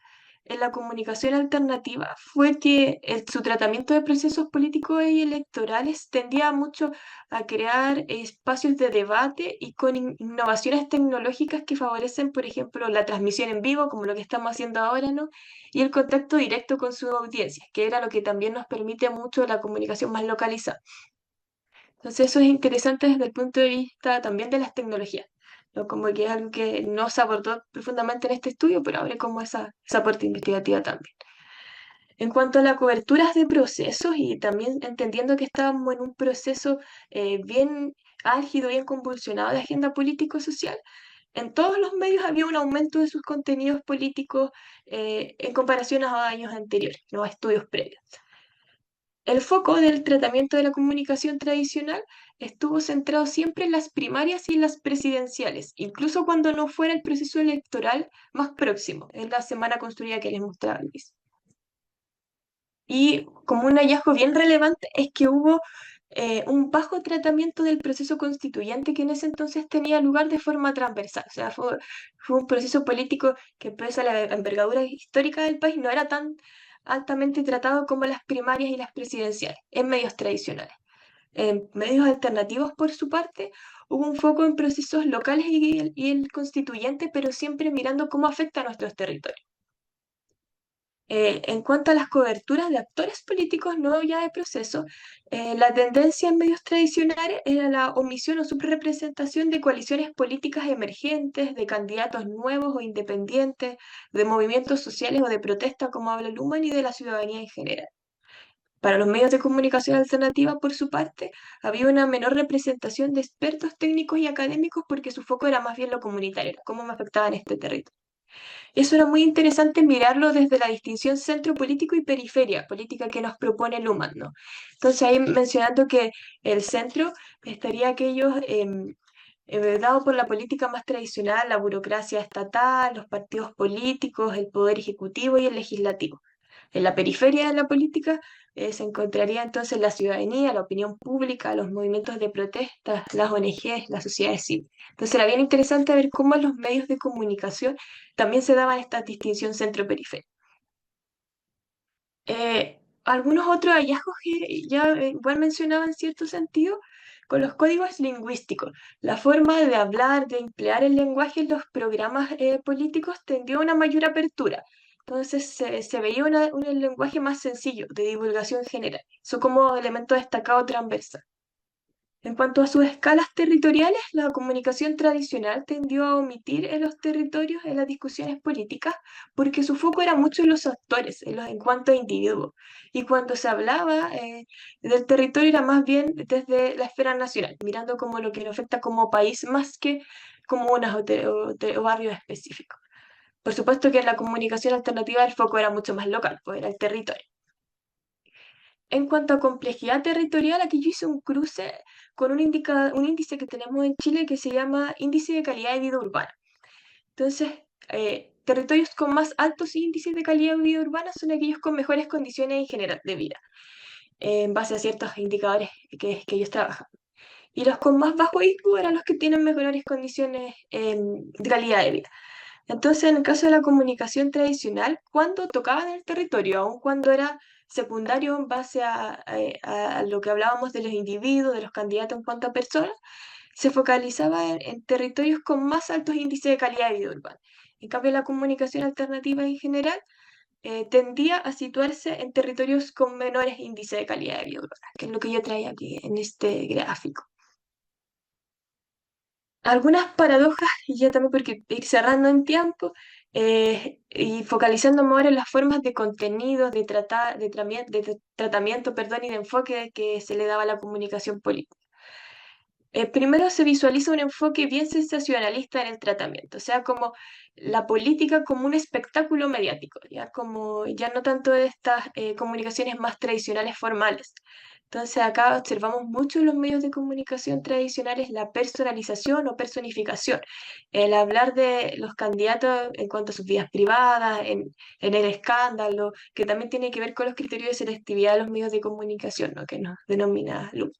[SPEAKER 3] en la comunicación alternativa fue que su tratamiento de procesos políticos y electorales tendía mucho a crear espacios de debate y con innovaciones tecnológicas que favorecen, por ejemplo, la transmisión en vivo, como lo que estamos haciendo ahora, ¿no? Y el contacto directo con su audiencia, que era lo que también nos permite mucho la comunicación más localizada. Entonces eso es interesante desde el punto de vista también de las tecnologías, ¿no? Como que es algo que no se abordó profundamente en este estudio, pero abre como esa parte investigativa también. En cuanto a las coberturas de procesos y también entendiendo que estábamos en un proceso bien álgido, bien convulsionado de agenda político-social, en todos los medios había un aumento de sus contenidos políticos en comparación a años anteriores, no a estudios previos. El foco del tratamiento de la comunicación tradicional estuvo centrado siempre en las primarias y en las presidenciales, incluso cuando no fuera el proceso electoral más próximo, en la semana construida que les mostraba Luis. Y como un hallazgo bien relevante es que hubo un bajo tratamiento del proceso constituyente que en ese entonces tenía lugar de forma transversal. O sea, fue un proceso político que, pese a la envergadura histórica del país, no era tan altamente tratado como las primarias y las presidenciales, en medios tradicionales. En medios alternativos, por su parte, hubo un foco en procesos locales y el constituyente, pero siempre mirando cómo afecta a nuestros territorios. En cuanto a las coberturas de actores políticos, no ya de proceso, la tendencia en medios tradicionales era la omisión o subrepresentación de coaliciones políticas emergentes, de candidatos nuevos o independientes, de movimientos sociales o de protesta, como habla Luhmann, y de la ciudadanía en general. Para los medios de comunicación alternativa, por su parte, había una menor representación de expertos técnicos y académicos porque su foco era más bien lo comunitario, era cómo me afectaba en este territorio. Eso era muy interesante mirarlo desde la distinción centro político y periferia política que nos propone Luhmann, ¿no? Entonces ahí mencionando que el centro estaría aquellos dado por la política más tradicional, la burocracia estatal, los partidos políticos, el poder ejecutivo y el legislativo. En la periferia de la política se encontraría entonces la ciudadanía, la opinión pública, los movimientos de protesta, las ONGs, la sociedad civil. Entonces era bien interesante ver cómo en los medios de comunicación también se daba esta distinción centro-periferia. Algunos otros hallazgos que ya igual mencionaba en cierto sentido, con los códigos lingüísticos. La forma de hablar, de emplear el lenguaje en los programas políticos tendió a una mayor apertura. Entonces se veía un lenguaje más sencillo, de divulgación general. Eso como elemento destacado transversal. En cuanto a sus escalas territoriales, la comunicación tradicional tendió a omitir en los territorios en las discusiones políticas porque su foco era mucho en los actores, en cuanto a individuos. Y cuando se hablaba del territorio era más bien desde la esfera nacional, mirando como lo que nos afecta como país más que comunas o barrios específicos. Por supuesto que en la comunicación alternativa el foco era mucho más local, pues era el territorio. En cuanto a complejidad territorial, aquí yo hice un cruce con un índice que tenemos en Chile que se llama Índice de Calidad de Vida Urbana. Entonces, territorios con más altos índices de calidad de vida urbana son aquellos con mejores condiciones en general de vida, en base a ciertos indicadores que ellos trabajan. Y los con más bajo IQ eran los que tienen mejores condiciones de calidad de vida. Entonces, en el caso de la comunicación tradicional, cuando tocaban el territorio, aun cuando era secundario en base a lo que hablábamos de los individuos, de los candidatos en cuanto a personas, se focalizaba en territorios con más altos índices de calidad de vida urbana. En cambio, la comunicación alternativa en general tendía a situarse en territorios con menores índices de calidad de vida urbana, que es lo que yo traía aquí en este gráfico. Algunas paradojas, y ya también porque ir cerrando en tiempo, y focalizando ahora en las formas de contenido, de tratamiento, perdón, y de enfoque que se le daba a la comunicación política. Primero se visualiza un enfoque bien sensacionalista en el tratamiento, o sea, como la política como un espectáculo mediático, ya no tanto de estas comunicaciones más tradicionales formales. Entonces acá observamos mucho en los medios de comunicación tradicionales la personalización o personificación, el hablar de los candidatos en cuanto a sus vidas privadas, en el escándalo, que también tiene que ver con los criterios de selectividad de los medios de comunicación, ¿no? Que nos denomina LUM.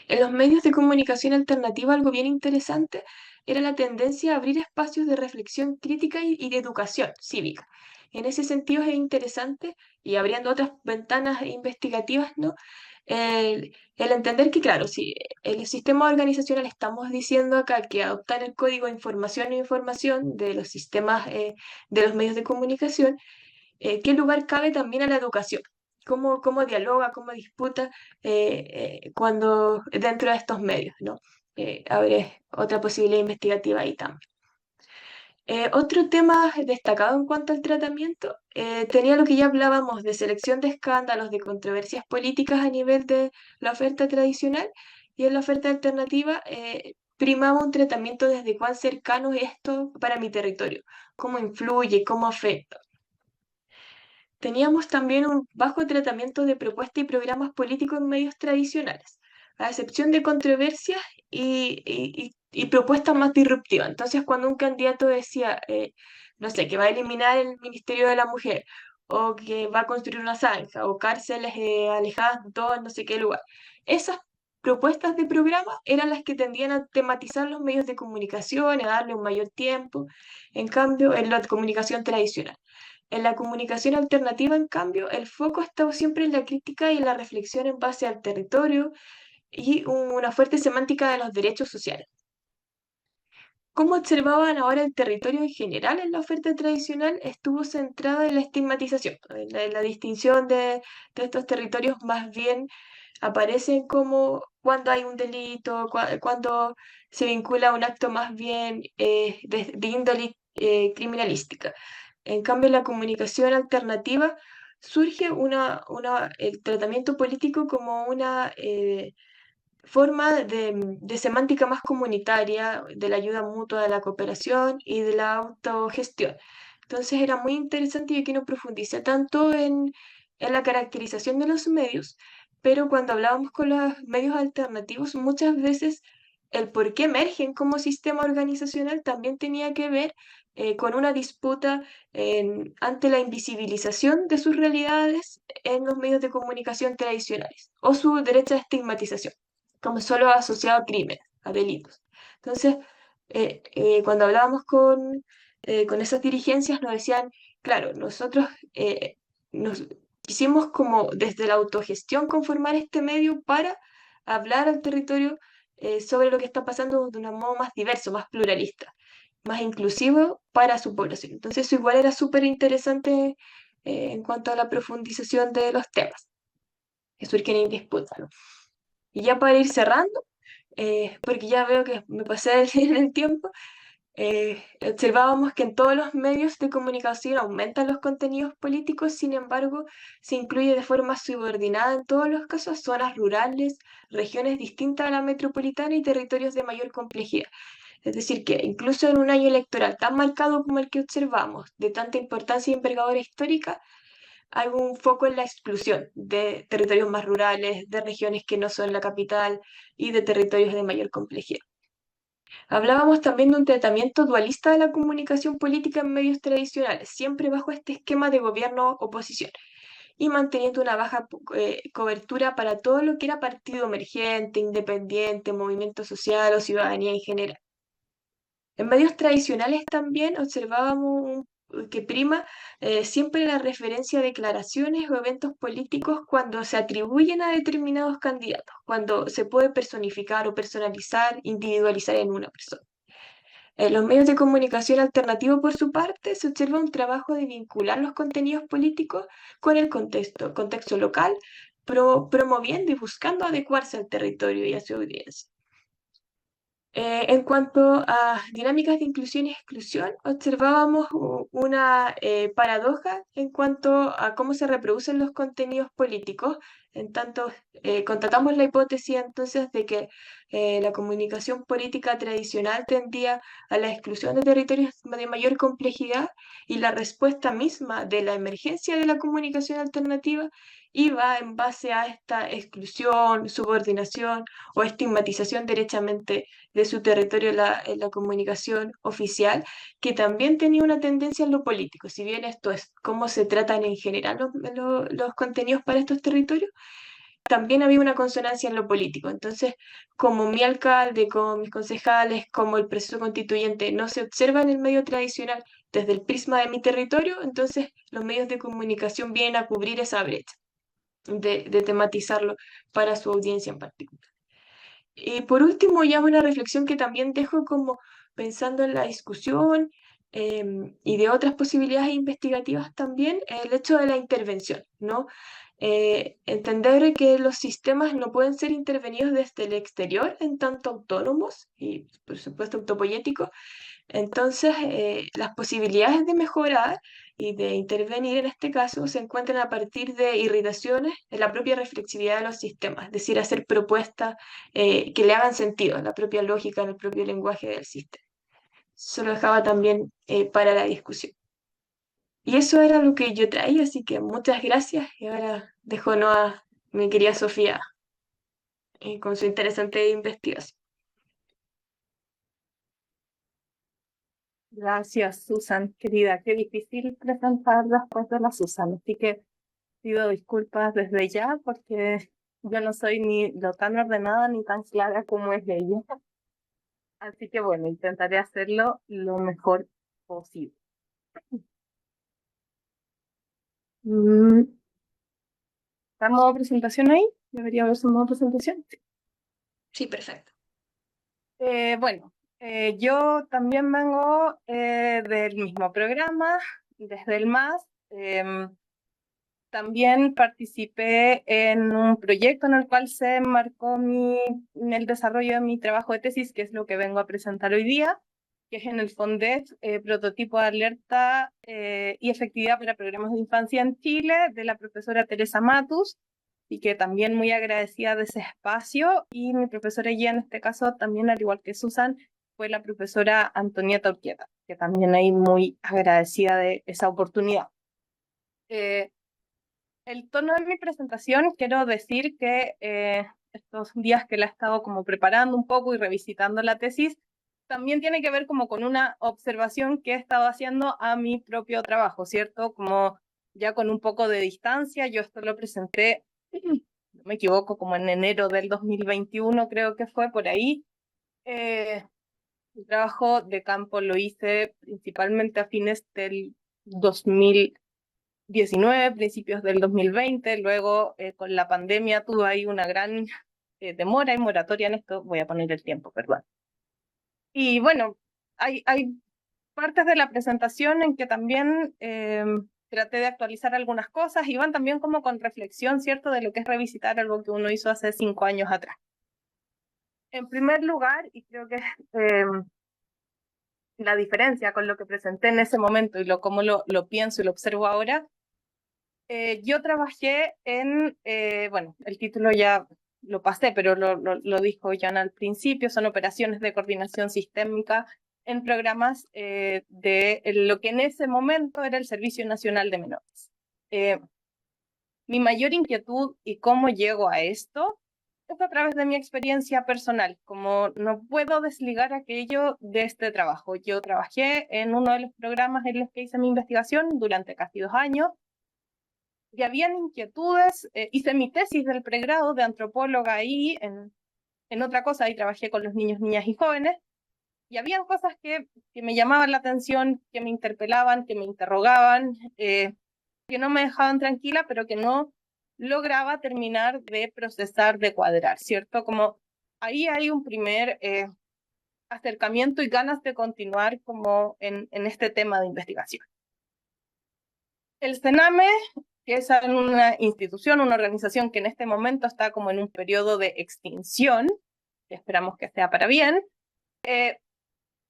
[SPEAKER 3] En los medios de comunicación alternativa, algo bien interesante era la tendencia a abrir espacios de reflexión crítica y de educación cívica. En ese sentido es interesante, y abriendo otras ventanas investigativas, ¿no? El entender que, claro, si el sistema organizacional estamos diciendo acá que adoptar el código de información e información de los sistemas de los medios de comunicación, ¿qué lugar cabe también a la educación? ¿Cómo dialoga, cómo disputa cuando dentro de estos medios, ¿no? Abre otra posibilidad investigativa ahí también. Otro tema destacado en cuanto al tratamiento tenía lo que ya hablábamos de selección de escándalos, de controversias políticas a nivel de la oferta tradicional, y en la oferta alternativa primaba un tratamiento desde cuán cercano es esto para mi territorio, cómo influye, cómo afecta. teníamos también un bajo tratamiento de propuestas y programas políticos en medios tradicionales, a excepción de controversias y propuestas más disruptivas. Entonces, cuando un candidato decía, no sé, que va a eliminar el Ministerio de la Mujer, o que va a construir una zanja, o cárceles alejadas de todo no sé qué lugar, esas propuestas de programa eran las que tendían a tematizar los medios de comunicación, a darle un mayor tiempo, en cambio, en la comunicación tradicional. En la comunicación alternativa, en cambio, el foco ha estado siempre en la crítica y en la reflexión en base al territorio y una fuerte semántica de los derechos sociales. ¿Cómo observaban ahora el territorio en general en la oferta tradicional? Estuvo centrada en la estigmatización, en la distinción de estos territorios más bien aparecen como cuando hay un delito, cuando se vincula a un acto más bien de índole criminalística. En cambio, en la comunicación alternativa surge el tratamiento político como una forma de semántica más comunitaria, de la ayuda mutua, de la cooperación y de la autogestión. Entonces era muy interesante y aquí no profundiza tanto en la caracterización de los medios, pero cuando hablábamos con los medios alternativos, muchas veces el por qué emergen como sistema organizacional también tenía que ver con una disputa ante la invisibilización de sus realidades en los medios de comunicación tradicionales o su derecha estigmatización como solo asociado a crímenes, a delitos. Entonces, cuando hablábamos con esas dirigencias nos decían, claro, nosotros nos quisimos como desde la autogestión conformar este medio para hablar al territorio sobre lo que está pasando de un modo más diverso, más pluralista, más inclusivo para su población. Entonces, eso igual era súper interesante en cuanto a la profundización de los temas que surgen en disputa, ¿no? Y ya para ir cerrando, porque ya veo que me pasé en el tiempo, observábamos que en todos los medios de comunicación aumentan los contenidos políticos, sin embargo, se incluye de forma subordinada en todos los casos zonas rurales, regiones distintas a la metropolitana y territorios de mayor complejidad. Es decir, que incluso en un año electoral tan marcado como el que observamos, de tanta importancia y envergadura histórica, hay un foco en la exclusión de territorios más rurales, de regiones que no son la capital y de territorios de mayor complejidad. Hablábamos también de un tratamiento dualista de la comunicación política en medios tradicionales, siempre bajo este esquema de gobierno-oposición y manteniendo una baja cobertura para todo lo que era partido emergente, independiente, movimiento social o ciudadanía en general. En medios tradicionales también observábamos que prima siempre la referencia a declaraciones o eventos políticos cuando se atribuyen a determinados candidatos, cuando se puede personificar o personalizar, individualizar en una persona. En los medios de comunicación alternativos, por su parte, se observa un trabajo de vincular los contenidos políticos con el contexto local, promoviendo y buscando adecuarse al territorio y a su audiencia. En cuanto a dinámicas de inclusión y exclusión, observábamos una paradoja en cuanto a cómo se reproducen los contenidos políticos. En tanto, contratamos la hipótesis entonces de que la comunicación política tradicional tendía a la exclusión de territorios de mayor complejidad y la respuesta misma de la emergencia de la comunicación alternativa iba en base a esta exclusión, subordinación o estigmatización derechamente de su territorio en la comunicación oficial, que también tenía una tendencia en lo político. Si bien esto es cómo se tratan en general los contenidos para estos territorios, también había una consonancia en lo político. Entonces, como mi alcalde, como mis concejales, como el proceso constituyente no se observa en el medio tradicional desde el prisma de mi territorio, entonces los medios de comunicación vienen a cubrir esa brecha, de tematizarlo para su audiencia en particular. Y por último, ya una reflexión que también dejo como pensando en la discusión y de otras posibilidades investigativas también, el hecho de la intervención, ¿no? Entender que los sistemas no pueden ser intervenidos desde el exterior en tanto autónomos y, por supuesto, autopoyéticos, entonces, las posibilidades de mejorar y de intervenir en este caso se encuentran a partir de irritaciones en la propia reflexividad de los sistemas, es decir, hacer propuestas que le hagan sentido a la propia lógica, en el propio lenguaje del sistema. Eso lo dejaba también para la discusión. Y eso era lo que yo traía, así que muchas gracias. Y ahora dejo no a mi querida Sofía con su interesante investigación.
[SPEAKER 4] Gracias, Susan, querida. Qué difícil presentar después de la Susan, así que pido disculpas desde ya porque yo no soy ni lo tan ordenada ni tan clara como es ella. Así que bueno, intentaré hacerlo lo mejor posible. Mm, ¿Está en modo presentación ahí? ¿Debería haberse en modo presentación? Sí.
[SPEAKER 3] Sí, perfecto.
[SPEAKER 4] Bueno, yo también vengo del mismo programa, desde el MAS. También participé en un proyecto en el cual se enmarcó el desarrollo de mi trabajo de tesis, que es lo que vengo a presentar hoy día, que es en el FONDET, prototipo de alerta y efectividad para programas de infancia en Chile, de la profesora Teresa Matus, y que también muy agradecida de ese espacio. Y mi profesora guía en este caso, también al igual que Susan, fue la profesora Antonieta Urquieta, que también ahí muy agradecida de esa oportunidad. El tono de mi presentación, quiero decir que estos días que la he estado como preparando un poco y revisitando la tesis, también tiene que ver como con una observación que he estado haciendo a mi propio trabajo, ¿cierto? Como ya con un poco de distancia, yo esto lo presenté, no me equivoco, como en enero del 2021, creo que fue por ahí. El trabajo de campo lo hice principalmente a fines del 2019, principios del 2020, luego con la pandemia tuve ahí una gran demora y moratoria en esto, voy a poner el tiempo, perdón. Y bueno, hay partes de la presentación en que también traté de actualizar algunas cosas y van también como con reflexión, ¿cierto?, de lo que es revisitar algo que uno hizo hace 5 años atrás. En primer lugar, y creo que la diferencia con lo que presenté en ese momento y cómo lo pienso y lo observo ahora, yo trabajé en, bueno, el título ya lo pasé, pero lo dijo Jan al principio, son operaciones de coordinación sistémica en programas de lo que en ese momento era el Servicio Nacional de Menores. Mi mayor inquietud y cómo llego a esto es a través de mi experiencia personal, como no puedo desligar aquello de este trabajo. Yo trabajé en uno de los programas en los que hice mi investigación durante casi 2 años, y habían inquietudes, hice mi tesis del pregrado de antropóloga ahí, en otra cosa, ahí trabajé con los niños, niñas y jóvenes, y habían cosas que me llamaban la atención, que me interpelaban, que me interrogaban, que no me dejaban tranquila, pero que no lograba terminar de procesar, de cuadrar, ¿cierto? Como ahí hay un primer acercamiento y ganas de continuar como en este tema de investigación. El CENAME, que es una institución, una organización que en este momento está como en un periodo de extinción, que esperamos que sea para bien,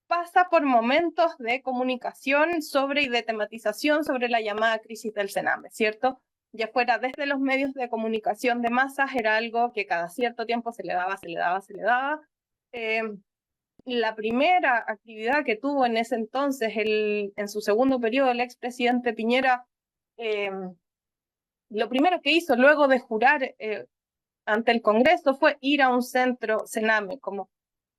[SPEAKER 4] pasa por momentos de comunicación sobre y de tematización sobre la llamada crisis del CENAME, ¿cierto? Ya fuera desde los medios de comunicación de masas, era algo que cada cierto tiempo se le daba. La primera actividad que tuvo en ese entonces, en su segundo periodo, el expresidente Piñera, lo primero que hizo luego de jurar ante el Congreso fue ir a un centro CENAME, como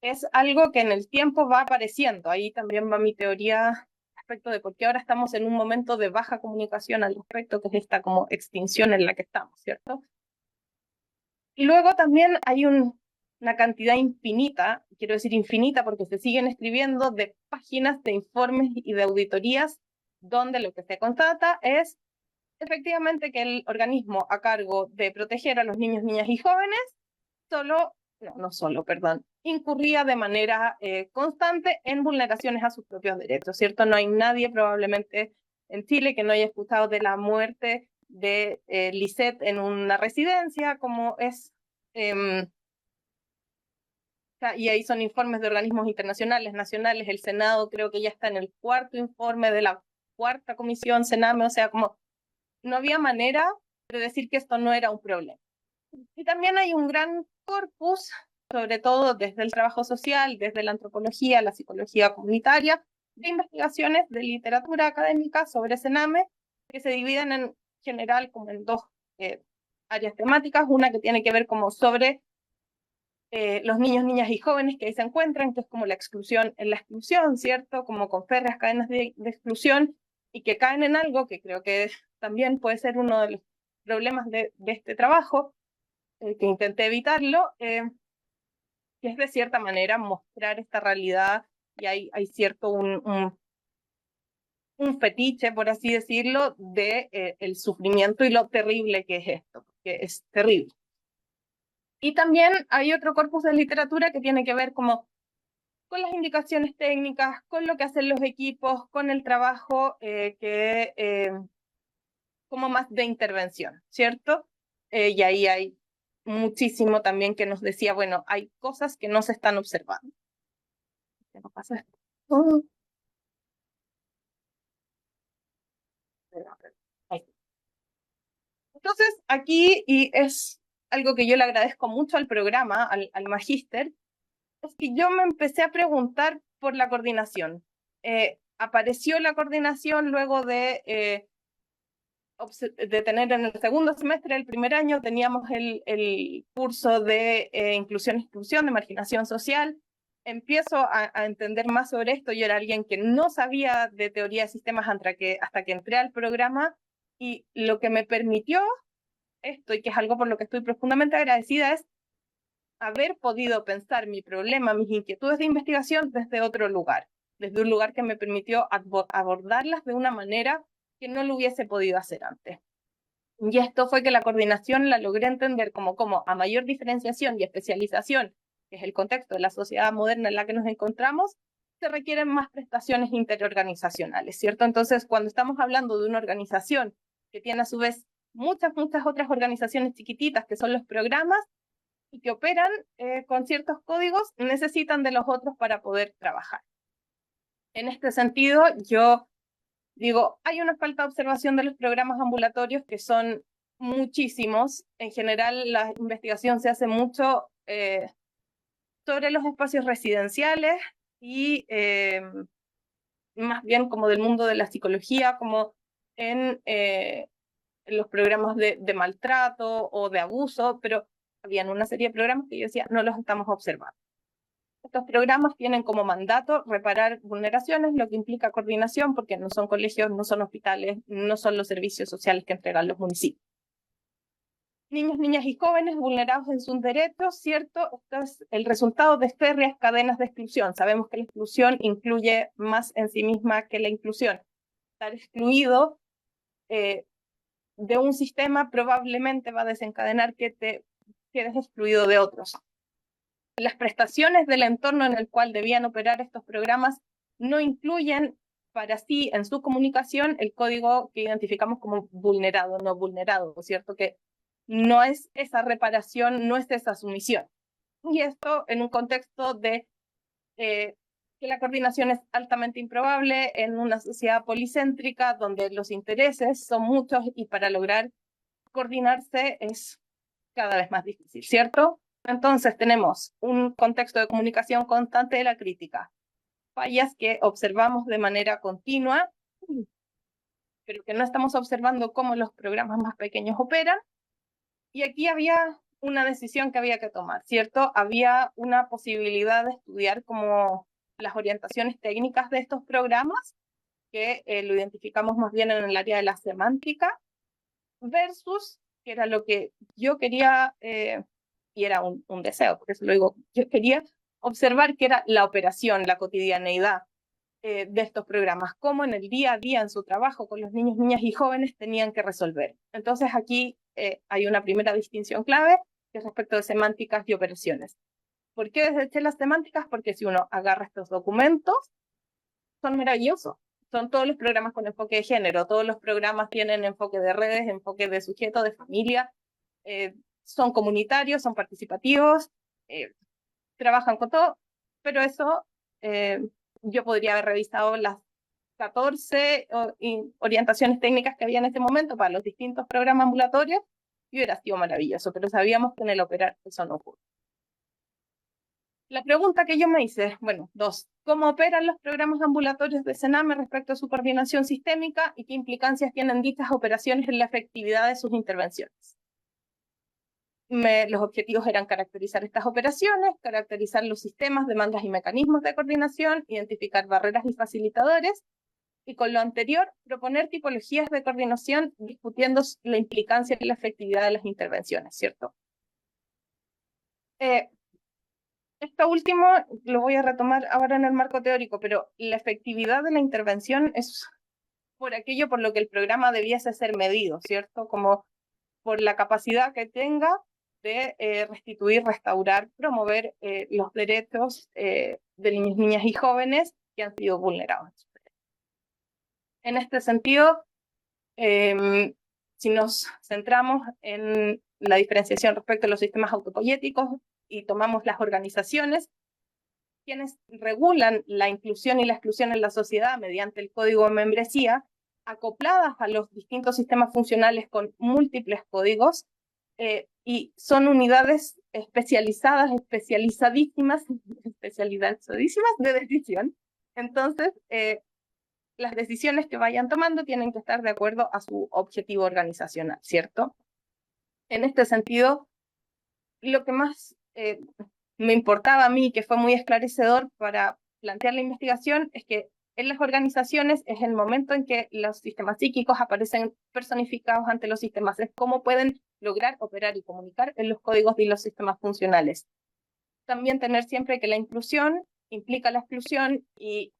[SPEAKER 4] es algo que en el tiempo va apareciendo. Ahí también va mi teoría respecto de por qué ahora estamos en un momento de baja comunicación al respecto, que es esta como extinción en la que estamos, ¿cierto? Y luego también hay una cantidad infinita, quiero decir infinita porque se siguen escribiendo, de páginas de informes y de auditorías donde lo que se constata es efectivamente que el organismo a cargo de proteger a los niños, niñas y jóvenes incurría de manera constante en vulneraciones a sus propios derechos, ¿cierto? No hay nadie probablemente en Chile que no haya escuchado de la muerte de Lisette en una residencia, como es... y ahí son informes de organismos internacionales, nacionales, el Senado creo que ya está en el 4º informe de la 4ª comisión CENAME, o sea, como no había manera de decir que esto no era un problema. Y también hay un gran corpus, sobre todo desde el trabajo social, desde la antropología, la psicología comunitaria, de investigaciones de literatura académica sobre Sename, que se dividen en general como en dos áreas temáticas, una que tiene que ver como sobre los niños, niñas y jóvenes que ahí se encuentran, que es como la exclusión en la exclusión, ¿cierto? Como con férreas cadenas de exclusión y que caen en algo que creo que también puede ser uno de los problemas de este trabajo, que intenté evitarlo, que es de cierta manera mostrar esta realidad y hay cierto un fetiche, por así decirlo, de el sufrimiento y lo terrible que es esto, porque es terrible. Y también hay otro corpus de literatura que tiene que ver como con las indicaciones técnicas, con lo que hacen los equipos, con el trabajo como más de intervención, ¿cierto? Y ahí hay muchísimo también que nos decía, bueno, hay cosas que no se están observando. ¿Qué no pasa esto? Entonces, aquí, y es algo que yo le agradezco mucho al programa, al magíster, es que yo me empecé a preguntar por la coordinación. Apareció la coordinación luego de tener en el segundo semestre del primer año, teníamos el curso de inclusión-exclusión, de marginación social. Empiezo a entender más sobre esto. Yo era alguien que no sabía de teoría de sistemas hasta que entré al programa, y lo que me permitió esto, y que es algo por lo que estoy profundamente agradecida, es haber podido pensar mi problema, mis inquietudes de investigación desde otro lugar, desde un lugar que me permitió abordarlas de una manera que no lo hubiese podido hacer antes. Y esto fue que la coordinación la logré entender como a mayor diferenciación y especialización, que es el contexto de la sociedad moderna en la que nos encontramos, se requieren más prestaciones interorganizacionales, ¿cierto? Entonces, cuando estamos hablando de una organización que tiene a su vez muchas otras organizaciones chiquititas que son los programas y que operan con ciertos códigos, necesitan de los otros para poder trabajar. En este sentido, yo digo, hay una falta de observación de los programas ambulatorios que son muchísimos. En general, la investigación se hace mucho sobre los espacios residenciales y más bien como del mundo de la psicología, como en los programas de maltrato o de abuso, pero habían una serie de programas que yo decía, no los estamos observando. Estos programas tienen como mandato reparar vulneraciones, lo que implica coordinación, porque no son colegios, no son hospitales, no son los servicios sociales que entregan los municipios. Niños, niñas y jóvenes vulnerados en sus derechos, ¿cierto? Esto es el resultado de férreas cadenas de exclusión. Sabemos que la exclusión incluye más en sí misma que la inclusión. Estar excluido de un sistema probablemente va a desencadenar que te quedes excluido de otros. Las prestaciones del entorno en el cual debían operar estos programas no incluyen para sí en su comunicación el código que identificamos como vulnerado, no vulnerado, ¿cierto? Que no es esa reparación, no es esa sumisión. Y esto en un contexto de que la coordinación es altamente improbable en una sociedad policéntrica donde los intereses son muchos y para lograr coordinarse es cada vez más difícil, ¿cierto? Entonces tenemos un contexto de comunicación constante de la crítica, fallas que observamos de manera continua, pero que no estamos observando cómo los programas más pequeños operan. Y aquí había una decisión que había que tomar, ¿cierto? Había una posibilidad de estudiar como las orientaciones técnicas de estos programas, que lo identificamos más bien en el área de la semántica, versus, que era lo que yo quería, y era un deseo, por eso lo digo, yo quería observar que era la operación, la cotidianeidad de estos programas, cómo en el día a día, en su trabajo con los niños, niñas y jóvenes tenían que resolver. Entonces aquí hay una primera distinción clave, que es respecto de semánticas y operaciones. ¿Por qué deseché las semánticas? Porque si uno agarra estos documentos, son maravillosos. Son todos los programas con enfoque de género, todos los programas tienen enfoque de redes, enfoque de sujeto, de familia, son comunitarios, son participativos, trabajan con todo, pero eso yo podría haber revisado las 14 orientaciones técnicas que había en este momento para los distintos programas ambulatorios y hubiera sido maravilloso, pero sabíamos que en el operar eso no ocurre. La pregunta que yo me hice, bueno, dos. cómo operan los programas ambulatorios de Sename respecto a su coordinación sistémica y qué implicancias tienen dichas operaciones en la efectividad de sus intervenciones. Los objetivos eran caracterizar estas operaciones, caracterizar los sistemas, demandas y mecanismos de coordinación, identificar barreras y facilitadores, y con lo anterior, proponer tipologías de coordinación discutiendo la implicancia y la efectividad de las intervenciones, ¿cierto? Esto último lo voy a retomar ahora en el marco teórico, pero la efectividad de la intervención es por aquello por lo que el programa debiese ser medido, ¿cierto? Como por la capacidad que tenga de restituir, restaurar, promover los derechos de niños, niñas y jóvenes que han sido vulnerados. En este sentido, si nos centramos en la diferenciación respecto a los sistemas autopoyéticos y tomamos las organizaciones, quienes regulan la inclusión y la exclusión en la sociedad mediante el código de membresía, acopladas a los distintos sistemas funcionales con múltiples códigos, y son unidades especializadas, especializadísimas de decisión. Entonces, las decisiones que vayan tomando tienen que estar de acuerdo a su objetivo organizacional, ¿cierto? En este sentido, lo que más me importaba a mí, que fue muy esclarecedor para plantear la investigación, es que en las organizaciones es el momento en que los sistemas psíquicos aparecen personificados ante los sistemas, es cómo pueden lograr operar y comunicar en los códigos de los sistemas funcionales. También tener siempre que la inclusión implica la exclusión y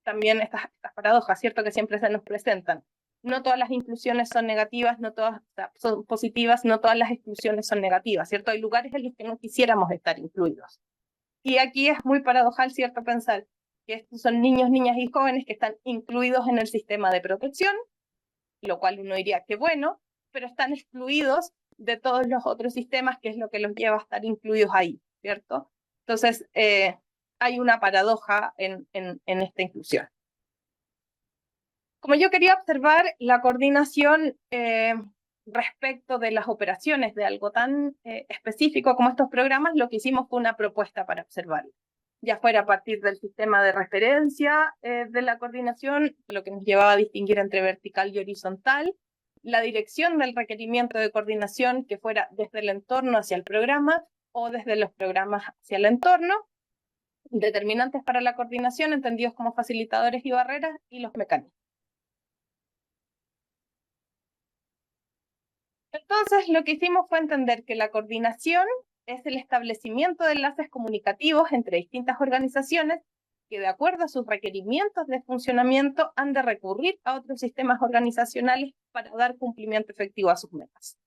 [SPEAKER 4] también estas paradojas, ¿cierto?, que siempre se nos presentan. No todas las inclusiones son negativas, no todas son positivas, no todas las exclusiones son negativas, ¿cierto? Hay lugares en los que no quisiéramos estar incluidos. Y aquí es muy paradojal, ¿cierto?, pensar que estos son niños, niñas y jóvenes que están incluidos en el sistema de protección, lo cual uno diría que bueno, pero están excluidos de todos los otros sistemas, que es lo que los lleva a estar incluidos ahí, ¿cierto? Entonces, hay una paradoja en esta inclusión. Como yo quería observar la coordinación respecto de las operaciones de algo tan específico como estos programas, lo que hicimos fue una propuesta para observarlo. Ya fuera a partir del sistema de referencia de la coordinación, lo que nos llevaba a distinguir entre vertical y horizontal, la dirección del requerimiento de coordinación que fuera desde el entorno hacia el programa o desde los programas hacia el entorno, determinantes para la coordinación entendidos como facilitadores y barreras y los mecanismos. Entonces, lo que hicimos fue entender que la coordinación es el establecimiento de enlaces comunicativos entre distintas organizaciones que, de acuerdo a sus requerimientos de funcionamiento, han de recurrir a otros sistemas organizacionales para dar cumplimiento efectivo a sus metas.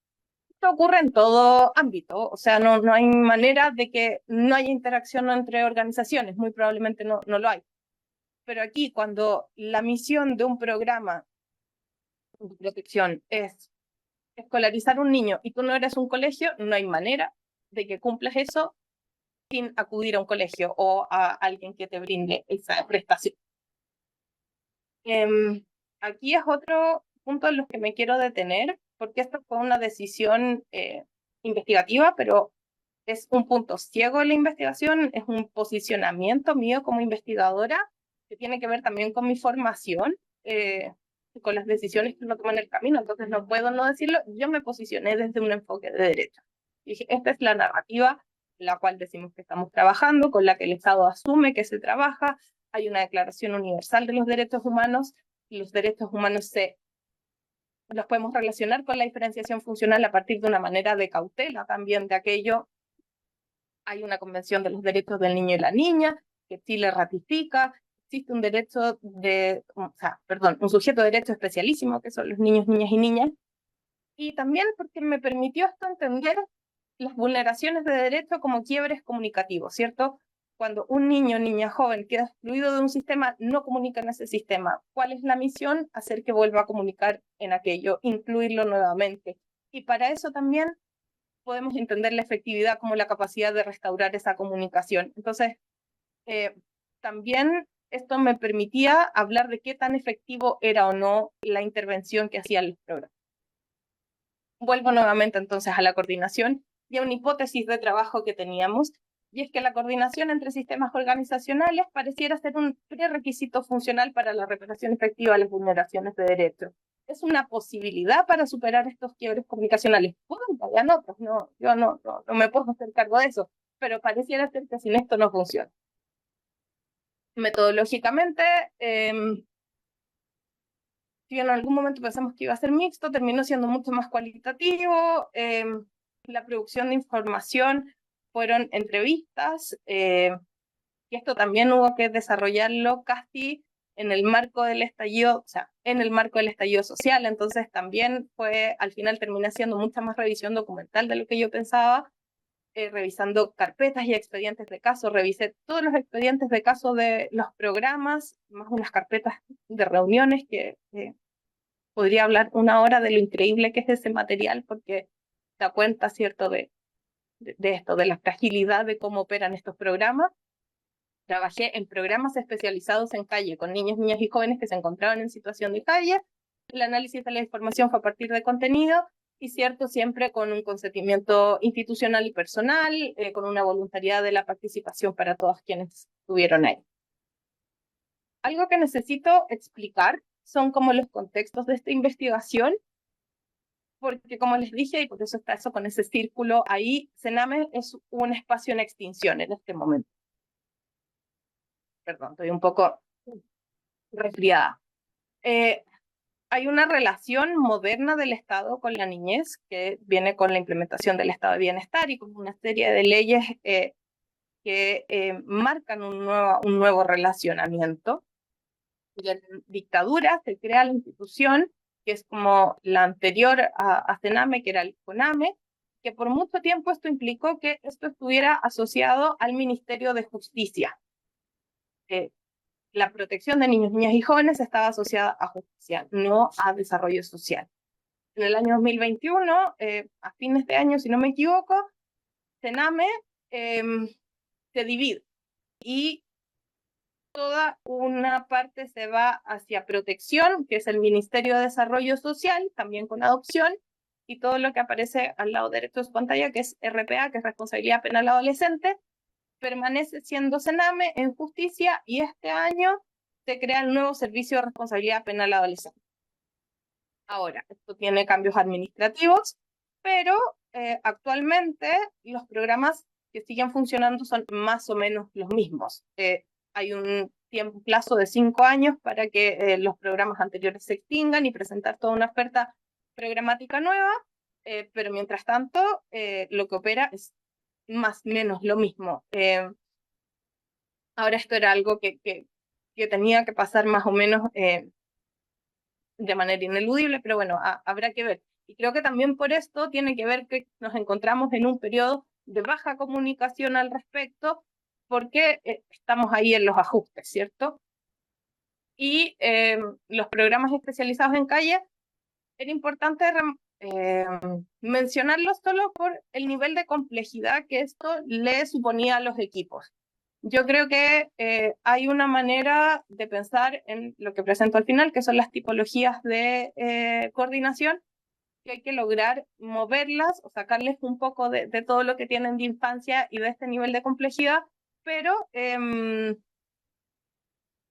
[SPEAKER 4] Esto ocurre en todo ámbito, o sea, no hay manera de que no haya interacción entre organizaciones, muy probablemente no lo hay. Pero aquí, cuando la misión de un programa de protección es escolarizar un niño y tú no eres un colegio, no hay manera de que cumplas eso sin acudir a un colegio o a alguien que te brinde esa prestación. Aquí es otro punto en los que me quiero detener, porque esto fue una decisión investigativa, pero es un punto ciego en la investigación, es un posicionamiento mío como investigadora que tiene que ver también con mi formación, con las decisiones que uno toma en el camino, entonces no puedo no decirlo. Yo me posicioné desde un enfoque de derecho. Y dije, esta es la narrativa la cual decimos que estamos trabajando, con la que el Estado asume que se trabaja. Hay una Declaración Universal de los Derechos Humanos, y los derechos humanos los podemos relacionar con la diferenciación funcional a partir de una manera de cautela también de aquello. Hay una Convención de los Derechos del Niño y la Niña, que Chile ratifica. Existe un un sujeto de derecho especialísimo, que son los niños, niñas y niñas. Y también porque me permitió esto entender las vulneraciones de derecho como quiebres comunicativos, ¿cierto? Cuando un niño, niña, joven queda excluido de un sistema, no comunica en ese sistema. ¿Cuál es la misión? Hacer que vuelva a comunicar en aquello, incluirlo nuevamente. Y para eso también podemos entender la efectividad como la capacidad de restaurar esa comunicación. Entonces, también esto me permitía hablar de qué tan efectivo era o no la intervención que hacían los programas. Vuelvo nuevamente entonces a la coordinación y a una hipótesis de trabajo que teníamos, y es que la coordinación entre sistemas organizacionales pareciera ser un prerequisito funcional para la reparación efectiva de las vulneraciones de derechos. Es una posibilidad para superar estos quiebres comunicacionales. Pueden que hayan otros, no, yo no me puedo hacer cargo de eso, pero pareciera ser que sin esto no funciona. Metodológicamente, si en algún momento pensamos que iba a ser mixto, terminó siendo mucho más cualitativo. La producción de información fueron entrevistas, y esto también hubo que desarrollarlo casi en el marco del estallido, o sea, en el marco del estallido social, entonces también fue, al final terminé haciendo mucha más revisión documental de lo que yo pensaba, revisando carpetas y expedientes de caso, revisé todos los expedientes de caso de los programas, más unas carpetas de reuniones que podría hablar una hora de lo increíble que es ese material, porque da cuenta, ¿cierto?, de esto, de la fragilidad de cómo operan estos programas. Trabajé en programas especializados en calle, con niños, niñas y jóvenes que se encontraban en situación de calle. El análisis de la información fue a partir de contenido, y cierto, siempre con un consentimiento institucional y personal, con una voluntariedad de la participación para todos quienes estuvieron ahí. Algo que necesito explicar son como los contextos de esta investigación, porque como les dije, y por eso está eso con ese círculo ahí, Sename es un espacio en extinción en este momento. Perdón, estoy un poco resfriada. Hay una relación moderna del Estado con la niñez que viene con la implementación del Estado de Bienestar y con una serie de leyes que marcan un nuevo relacionamiento. Y en dictadura se crea la institución, que es como la anterior a Sename, que era el CONAME, que por mucho tiempo esto implicó que esto estuviera asociado al Ministerio de Justicia. La protección de niños, niñas y jóvenes estaba asociada a justicia, no a desarrollo social. En el año 2021, a fines de año, si no me equivoco, Sename se divide y toda una parte se va hacia protección, que es el Ministerio de Desarrollo Social, también con adopción, y todo lo que aparece al lado derecho de su pantalla, que es RPA, que es Responsabilidad Penal Adolescente, permanece siendo Sename en justicia, y este año se crea el nuevo Servicio de Responsabilidad Penal Adolescente. Ahora, esto tiene cambios administrativos, pero actualmente los programas que siguen funcionando son más o menos los mismos. Hay un plazo de 5 años para que los programas anteriores se extingan y presentar toda una oferta programática nueva, pero mientras tanto lo que opera es más o menos lo mismo. Ahora esto era algo que tenía que pasar más o menos de manera ineludible, pero bueno, habrá que ver. Y creo que también por esto tiene que ver que nos encontramos en un periodo de baja comunicación al respecto, porque estamos ahí en los ajustes, ¿cierto? Y los programas especializados en calle, era importante mencionarlos solo por el nivel de complejidad que esto le suponía a los equipos. Yo creo que hay una manera de pensar en lo que presento al final, que son las tipologías de coordinación, que hay que lograr moverlas o sacarles un poco de todo lo que tienen de infancia y de este nivel de complejidad, pero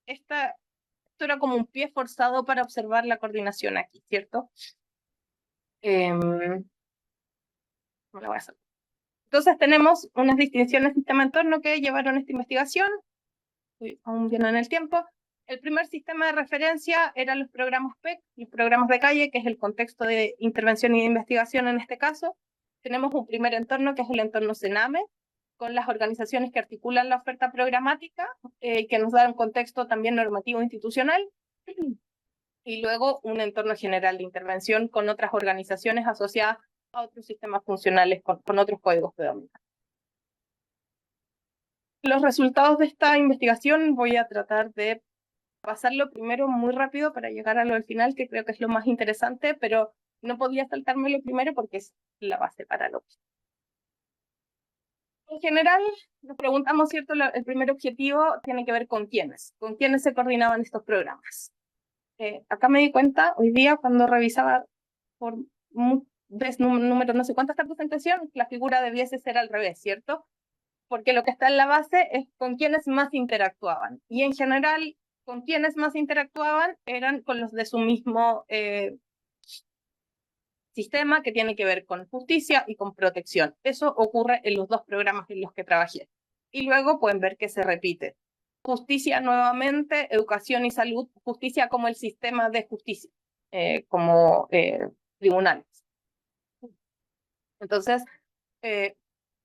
[SPEAKER 4] esto era como un pie forzado para observar la coordinación aquí, ¿cierto? No la voy a hacer. Entonces tenemos unas distinciones sistema-entorno que llevaron esta investigación. Estoy aún bien en el tiempo. El primer sistema de referencia eran los programas PEC, los programas de calle, que es el contexto de intervención y de investigación en este caso. Tenemos un primer entorno, que es el entorno Sename, con las organizaciones que articulan la oferta programática, que nos dan un contexto también normativo institucional. Y luego un entorno general de intervención con otras organizaciones asociadas a otros sistemas funcionales con otros códigos pedagógicos. Los resultados de esta investigación voy a tratar de pasarlo primero muy rápido para llegar a lo del final, que creo que es lo más interesante, pero no podía saltármelo primero porque es la base para lo que. En general, nos preguntamos, ¿cierto? El primer objetivo tiene que ver con quiénes se coordinaban estos programas. Acá me di cuenta hoy día cuando revisaba por número no sé cuánto esta presentación, la figura debiese ser al revés, ¿cierto? porque lo que está en la base es con quienes más interactuaban. Y en general, con quienes más interactuaban eran con los de su mismo sistema, que tiene que ver con justicia y con protección. Eso ocurre en los dos programas en los que trabajé. Y luego pueden ver que se repite. Justicia nuevamente, educación y salud, justicia como el sistema de justicia, como tribunales. Entonces,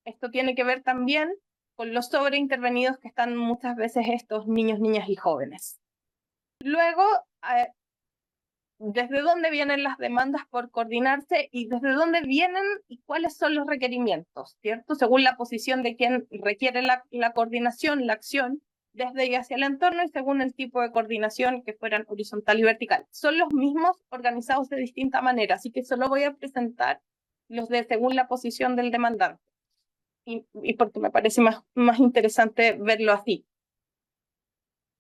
[SPEAKER 4] esto tiene que ver también con los sobreintervenidos que están muchas veces estos niños, niñas y jóvenes. Luego, ¿desde dónde vienen las demandas por coordinarse y desde dónde vienen y cuáles son los requerimientos, ¿cierto? Según la posición de quien requiere la coordinación, la acción, desde y hacia el entorno y según el tipo de coordinación, que fueran horizontal y vertical. Son los mismos organizados de distinta manera, así que solo voy a presentar los de según la posición del demandante. Y porque me parece más interesante verlo así.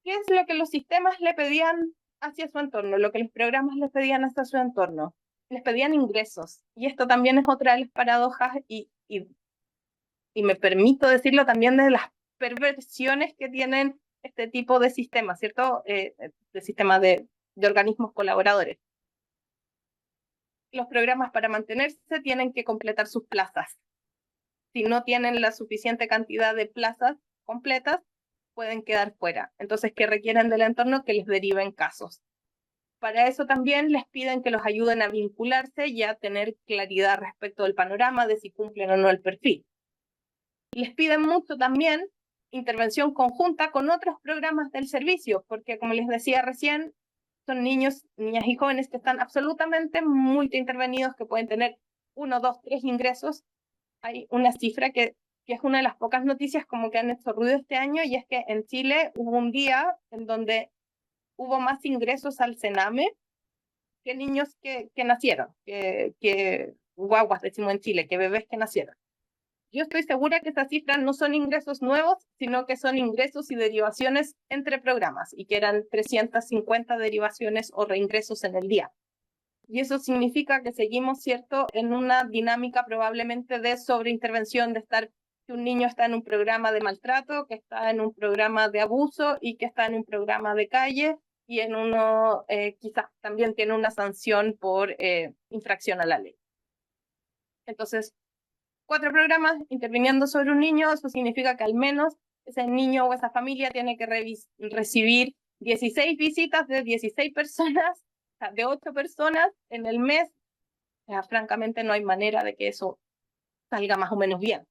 [SPEAKER 4] ¿Qué es lo que los sistemas le pedían hacia su entorno? Lo que los programas les pedían hacia su entorno. Les pedían ingresos. Y esto también es otra de las paradojas y me permito decirlo también de las perversiones que tienen este tipo de sistemas, ¿cierto? De sistemas de organismos colaboradores. Los programas para mantenerse tienen que completar sus plazas. Si no tienen la suficiente cantidad de plazas completas, pueden quedar fuera. Entonces, ¿qué requieren del entorno? Que les deriven casos. Para eso también les piden que los ayuden a vincularse y a tener claridad respecto del panorama de si cumplen o no el perfil. Les piden mucho también intervención conjunta con otros programas del servicio, porque como les decía recién, son niños, niñas y jóvenes que están absolutamente multiintervenidos, que pueden tener 1, 2, 3 ingresos. Hay una cifra que es una de las pocas noticias como que han hecho ruido este año, y es que en Chile hubo un día en donde hubo más ingresos al Sename que niños que nacieron, que guaguas, decimos en Chile, que bebés que nacieron. Yo estoy segura que esas cifras no son ingresos nuevos, sino que son ingresos y derivaciones entre programas, y que eran 350 derivaciones o reingresos en el día. Y eso significa que seguimos, ¿cierto?, en una dinámica probablemente de sobreintervención, de estar, que un niño está en un programa de maltrato, que está en un programa de abuso y que está en un programa de calle, y en uno quizás también tiene una sanción por infracción a la ley. Entonces, 4 programas interviniendo sobre un niño, eso significa que al menos ese niño o esa familia tiene que recibir 16 visitas de 16 personas, de 8 personas en el mes. Francamente no hay manera de que eso salga más o menos bien.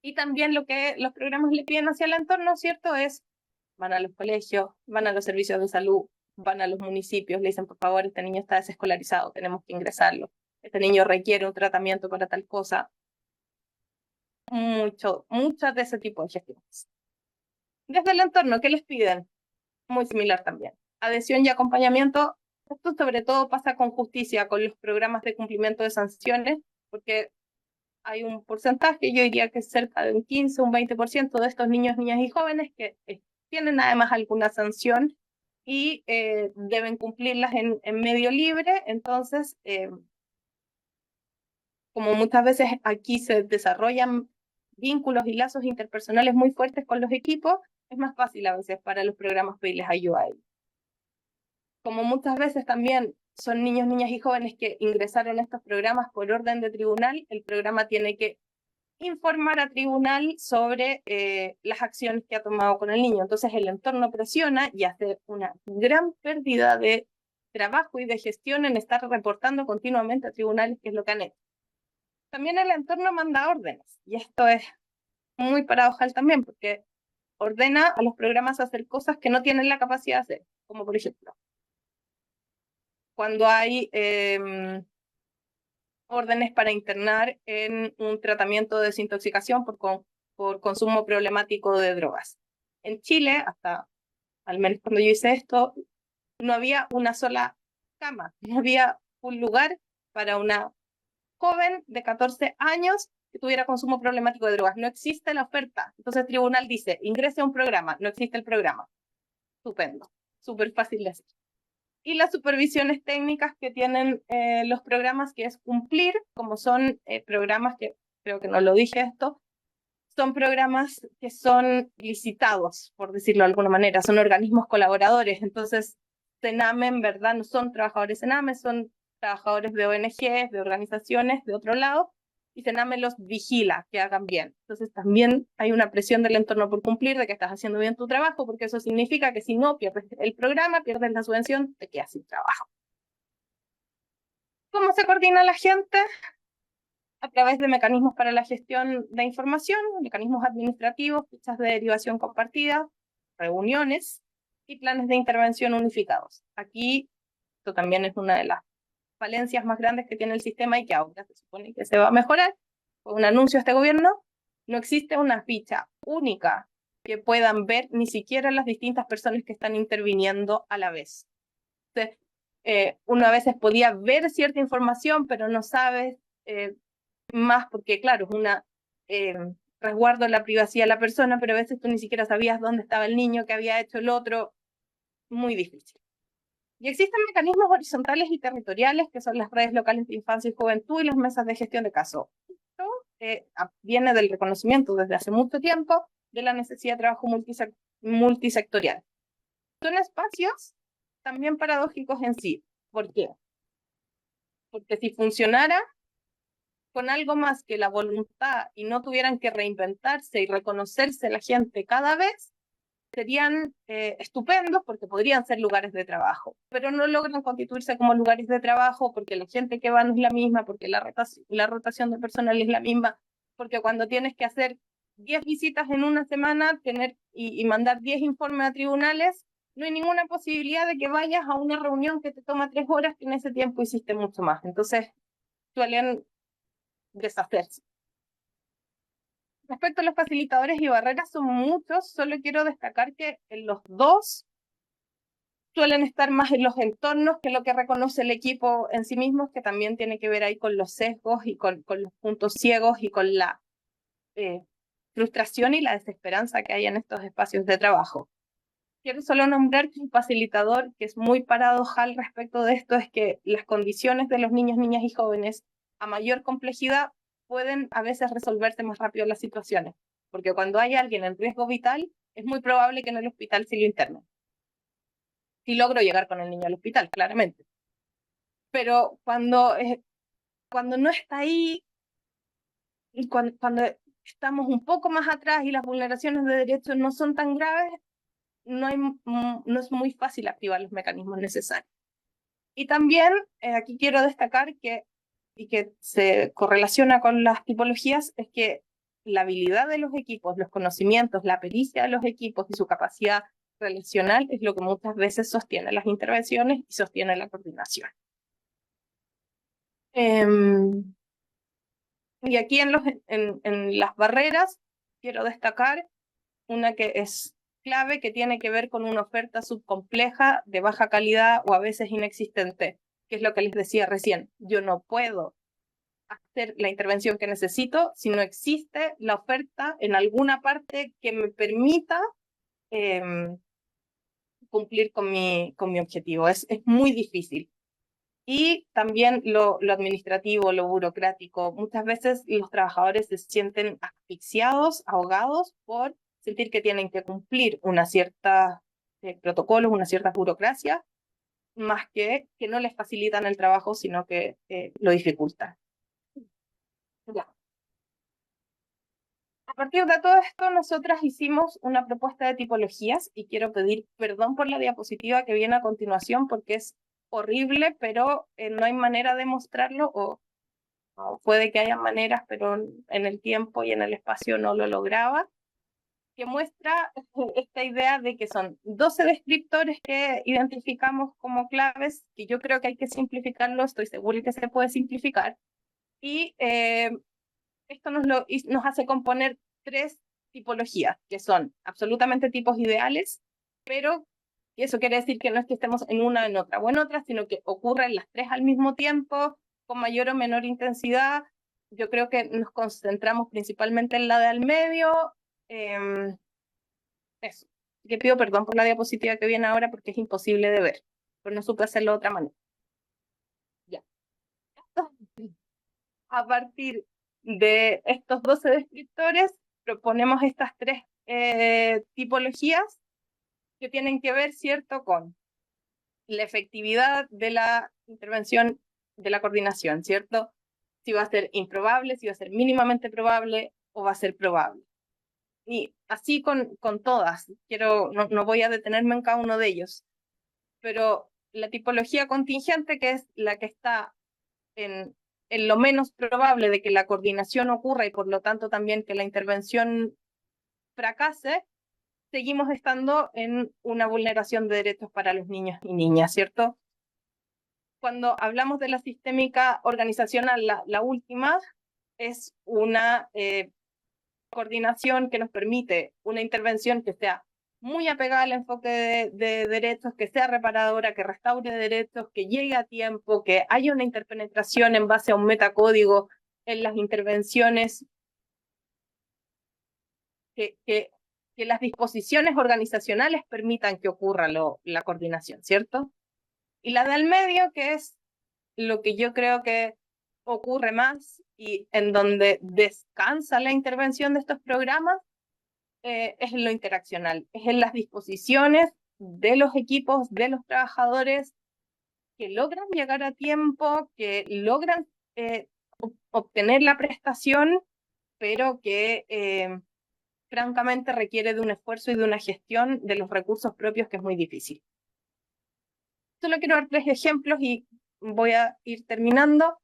[SPEAKER 4] Y también lo que los programas le piden hacia el entorno, ¿cierto? Es, van a los colegios, van a los servicios de salud, van a los municipios, le dicen, por favor, este niño está desescolarizado, tenemos que ingresarlo. Este niño requiere un tratamiento para tal cosa. Muchas de ese tipo de gestiones. Desde el entorno, ¿qué les piden? Muy similar también. Adhesión y acompañamiento. Esto sobre todo pasa con justicia, con los programas de cumplimiento de sanciones, porque hay un porcentaje, yo diría que cerca de un 15, un 20% de estos niños, niñas y jóvenes que tienen además alguna sanción y deben cumplirlas en medio libre. Entonces, como muchas veces aquí se desarrollan vínculos y lazos interpersonales muy fuertes con los equipos, es más fácil a veces para los programas pedirles ayuda a ellos. Como muchas veces también son niños, niñas y jóvenes que ingresaron a estos programas por orden de tribunal, el programa tiene que informar a tribunal sobre las acciones que ha tomado con el niño. Entonces el entorno presiona y hace una gran pérdida de trabajo y de gestión en estar reportando continuamente a tribunales qué es lo que han hecho. También el entorno manda órdenes, y esto es muy paradojal también, porque ordena a los programas a hacer cosas que no tienen la capacidad de hacer, como por ejemplo, cuando hay órdenes para internar en un tratamiento de desintoxicación por consumo problemático de drogas. En Chile, hasta al menos cuando yo hice esto, no había una sola cama, no había un lugar para una joven de 14 años que tuviera consumo problemático de drogas. No existe la oferta. Entonces el tribunal dice, ingrese a un programa. No existe el programa. Estupendo. Súper fácil de hacer. Y las supervisiones técnicas que tienen los programas, que es cumplir, como son programas que, creo que no lo dije esto, son programas que son licitados, por decirlo de alguna manera, son organismos colaboradores. Entonces, CENAME en verdad no son trabajadores CENAME, son trabajadores de ONGs, de organizaciones de otro lado, y CENAME los vigila que hagan bien. Entonces también hay una presión del entorno por cumplir, de que estás haciendo bien tu trabajo, porque eso significa que si no pierdes el programa, pierdes la subvención, te quedas sin trabajo. ¿Cómo se coordina la gente? A través de mecanismos para la gestión de información, mecanismos administrativos, fichas de derivación compartida, reuniones y planes de intervención unificados. Aquí, esto también es una de las falencias más grandes que tiene el sistema y que ahora se supone que se va a mejorar. Fue un anuncio a este gobierno, no existe una ficha única que puedan ver ni siquiera las distintas personas que están interviniendo a la vez. Entonces, uno a veces podía ver cierta información, pero no sabe más porque, claro, es una resguardo de la privacidad de la persona, pero a veces tú ni siquiera sabías dónde estaba el niño, qué había hecho el otro, muy difícil. Y existen mecanismos horizontales y territoriales, que son las redes locales de infancia y juventud y las mesas de gestión de caso. Esto viene del reconocimiento desde hace mucho tiempo de la necesidad de trabajo multisectorial. Son espacios también paradójicos en sí. ¿Por qué? Porque si funcionara con algo más que la voluntad y no tuvieran que reinventarse y reconocerse la gente cada vez, serían estupendos porque podrían ser lugares de trabajo, pero no logran constituirse como lugares de trabajo porque la gente que va no es la misma, porque la rotación de personal es la misma, porque cuando tienes que hacer 10 visitas en una semana y mandar 10 informes a tribunales, no hay ninguna posibilidad de que vayas a una reunión que te toma 3 horas, que en ese tiempo hiciste mucho más. Entonces suelen deshacerse. Respecto a los facilitadores y barreras, son muchos, solo quiero destacar que en los dos suelen estar más en los entornos que lo que reconoce el equipo en sí mismo, que también tiene que ver ahí con los sesgos y con los puntos ciegos y con la frustración y la desesperanza que hay en estos espacios de trabajo. Quiero solo nombrar que un facilitador que es muy paradojal respecto de esto es que las condiciones de los niños, niñas y jóvenes a mayor complejidad pueden a veces resolverse más rápido las situaciones, porque cuando hay alguien en riesgo vital, es muy probable que en el hospital sí lo internen. Sí logro llegar con el niño al hospital, claramente. Pero cuando no está ahí, y cuando estamos un poco más atrás y las vulneraciones de derechos no son tan graves, no es muy fácil activar los mecanismos necesarios. Y también aquí quiero destacar y que se correlaciona con las tipologías, es que la habilidad de los equipos, los conocimientos, la pericia de los equipos y su capacidad relacional es lo que muchas veces sostiene las intervenciones y sostiene la coordinación. Y aquí en las barreras quiero destacar una que es clave, que tiene que ver con una oferta subcompleja de baja calidad o a veces inexistente, que es lo que les decía recién. Yo no puedo hacer la intervención que necesito si no existe la oferta en alguna parte que me permita cumplir con mi objetivo. Es muy difícil. Y también lo administrativo, lo burocrático. Muchas veces los trabajadores se sienten asfixiados, ahogados por sentir que tienen que cumplir una cierta protocolos, una cierta burocracia, más que no les facilitan el trabajo, sino que lo dificultan. Ya. A partir de todo esto, nosotras hicimos una propuesta de tipologías y quiero pedir perdón por la diapositiva que viene a continuación porque es horrible, pero no hay manera de mostrarlo o puede que haya maneras, pero en el tiempo y en el espacio no lo lograba, que muestra esta idea de que son 12 descriptores que identificamos como claves, que yo creo que hay que simplificarlo, estoy segura que se puede simplificar, y esto nos hace componer 3 tipologías, que son absolutamente tipos ideales, pero eso quiere decir que no es que estemos en una, en otra o en otra, sino que ocurren las 3 al mismo tiempo, con mayor o menor intensidad. Yo creo que nos concentramos principalmente en la de al medio. Eso. Que pido perdón por la diapositiva que viene ahora porque es imposible de ver, pero no supe hacerlo de otra manera. Ya. A partir de estos 12 descriptores, proponemos estas tres tipologías que tienen que ver, ¿cierto?, con la efectividad de la intervención de la coordinación, ¿cierto? Si va a ser improbable, si va a ser mínimamente probable o va a ser probable. Y así con todas, no voy a detenerme en cada uno de ellos, pero la tipología contingente, que es la que está en lo menos probable de que la coordinación ocurra y por lo tanto también que la intervención fracase, seguimos estando en una vulneración de derechos para los niños y niñas, ¿cierto? Cuando hablamos de la sistémica organizacional, la última es una coordinación que nos permite una intervención que sea muy apegada al enfoque de derechos, que sea reparadora, que restaure derechos, que llegue a tiempo, que haya una interpenetración en base a un metacódigo en las intervenciones, que las disposiciones organizacionales permitan que ocurra la coordinación, ¿cierto? Y la del medio, que es lo que yo creo que ocurre más y en donde descansa la intervención de estos programas, es en lo interaccional, es en las disposiciones de los equipos, de los trabajadores que logran llegar a tiempo, que logran obtener la prestación, pero que francamente requiere de un esfuerzo y de una gestión de los recursos propios que es muy difícil. Solo quiero dar 3 ejemplos y voy a ir terminando.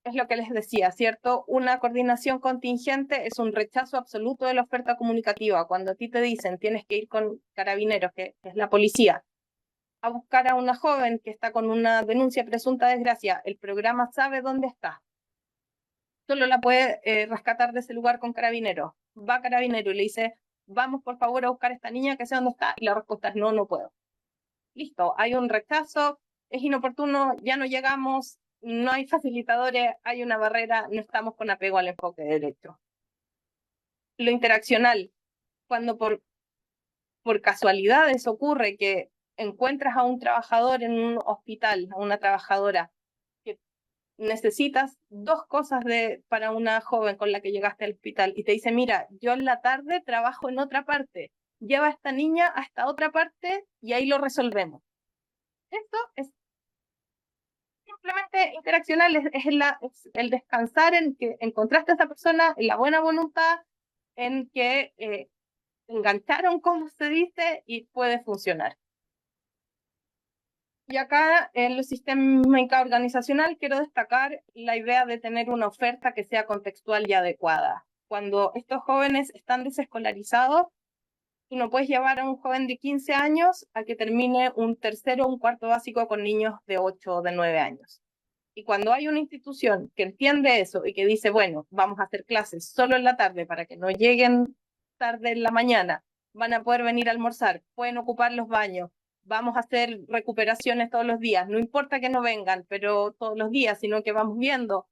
[SPEAKER 4] Es lo que les decía, ¿cierto? Una coordinación contingente es un rechazo absoluto de la oferta comunicativa. Cuando a ti te dicen tienes que ir con carabineros, que es la policía, a buscar a una joven que está con una denuncia presunta de desgracia, el programa sabe dónde está. Solo la puede rescatar de ese lugar con carabineros. Va carabinero y le dice, vamos por favor a buscar a esta niña que sé dónde está. Y la respuesta es no, no puedo. Listo, hay un rechazo, es inoportuno, ya no llegamos, no hay facilitadores, hay una barrera, no estamos con apego al enfoque de derecho. Lo interaccional, cuando por casualidades ocurre que encuentras a un trabajador en un hospital, a una trabajadora, que necesitas 2 cosas para una joven con la que llegaste al hospital y te dice, mira, yo en la tarde trabajo en otra parte, lleva a esta niña a esta otra parte y ahí lo resolvemos. Esto es simplemente interaccional, es el descansar en que encontraste a esa persona, en la buena voluntad, en que engancharon, como se dice, y puede funcionar. Y acá en la sistémica organizacional quiero destacar la idea de tener una oferta que sea contextual y adecuada. Cuando estos jóvenes están desescolarizados, tú no puedes llevar a un joven de 15 años a que termine un tercero o un cuarto básico con niños de 8 o de 9 años. Y cuando hay una institución que entiende eso y que dice, bueno, vamos a hacer clases solo en la tarde para que no lleguen tarde en la mañana, van a poder venir a almorzar, pueden ocupar los baños, vamos a hacer recuperaciones todos los días, no importa que no vengan, pero todos los días, sino que vamos viendo.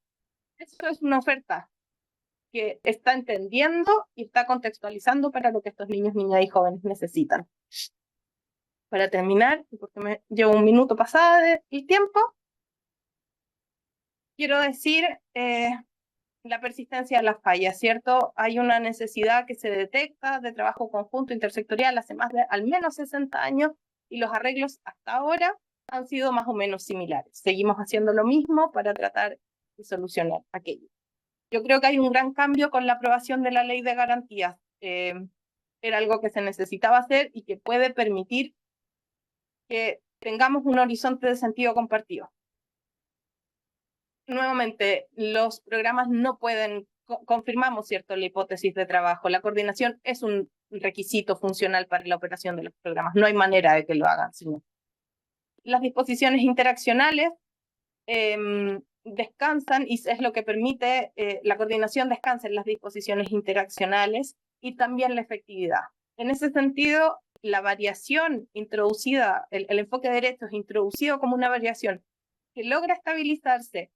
[SPEAKER 4] Eso es una oferta que está entendiendo y está contextualizando para lo que estos niños, niñas y jóvenes necesitan. Para terminar, porque me llevo un minuto pasada del tiempo, quiero decir la persistencia de las fallas, ¿cierto? Hay una necesidad que se detecta de trabajo conjunto intersectorial hace al menos 60 años y los arreglos hasta ahora han sido más o menos similares. Seguimos haciendo lo mismo para tratar de solucionar aquello. Yo creo que hay un gran cambio con la aprobación de la ley de garantías. Era algo que se necesitaba hacer y que puede permitir que tengamos un horizonte de sentido compartido. Nuevamente, los programas no pueden, confirmamos, ¿cierto?, la hipótesis de trabajo. La coordinación es un requisito funcional para la operación de los programas. No hay manera de que lo hagan, sino. Las disposiciones interaccionales descansan y es lo que permite, la coordinación descansa en las disposiciones interaccionales y también la efectividad. En ese sentido, la variación introducida, el enfoque de derechos introducido como una variación que logra estabilizarse,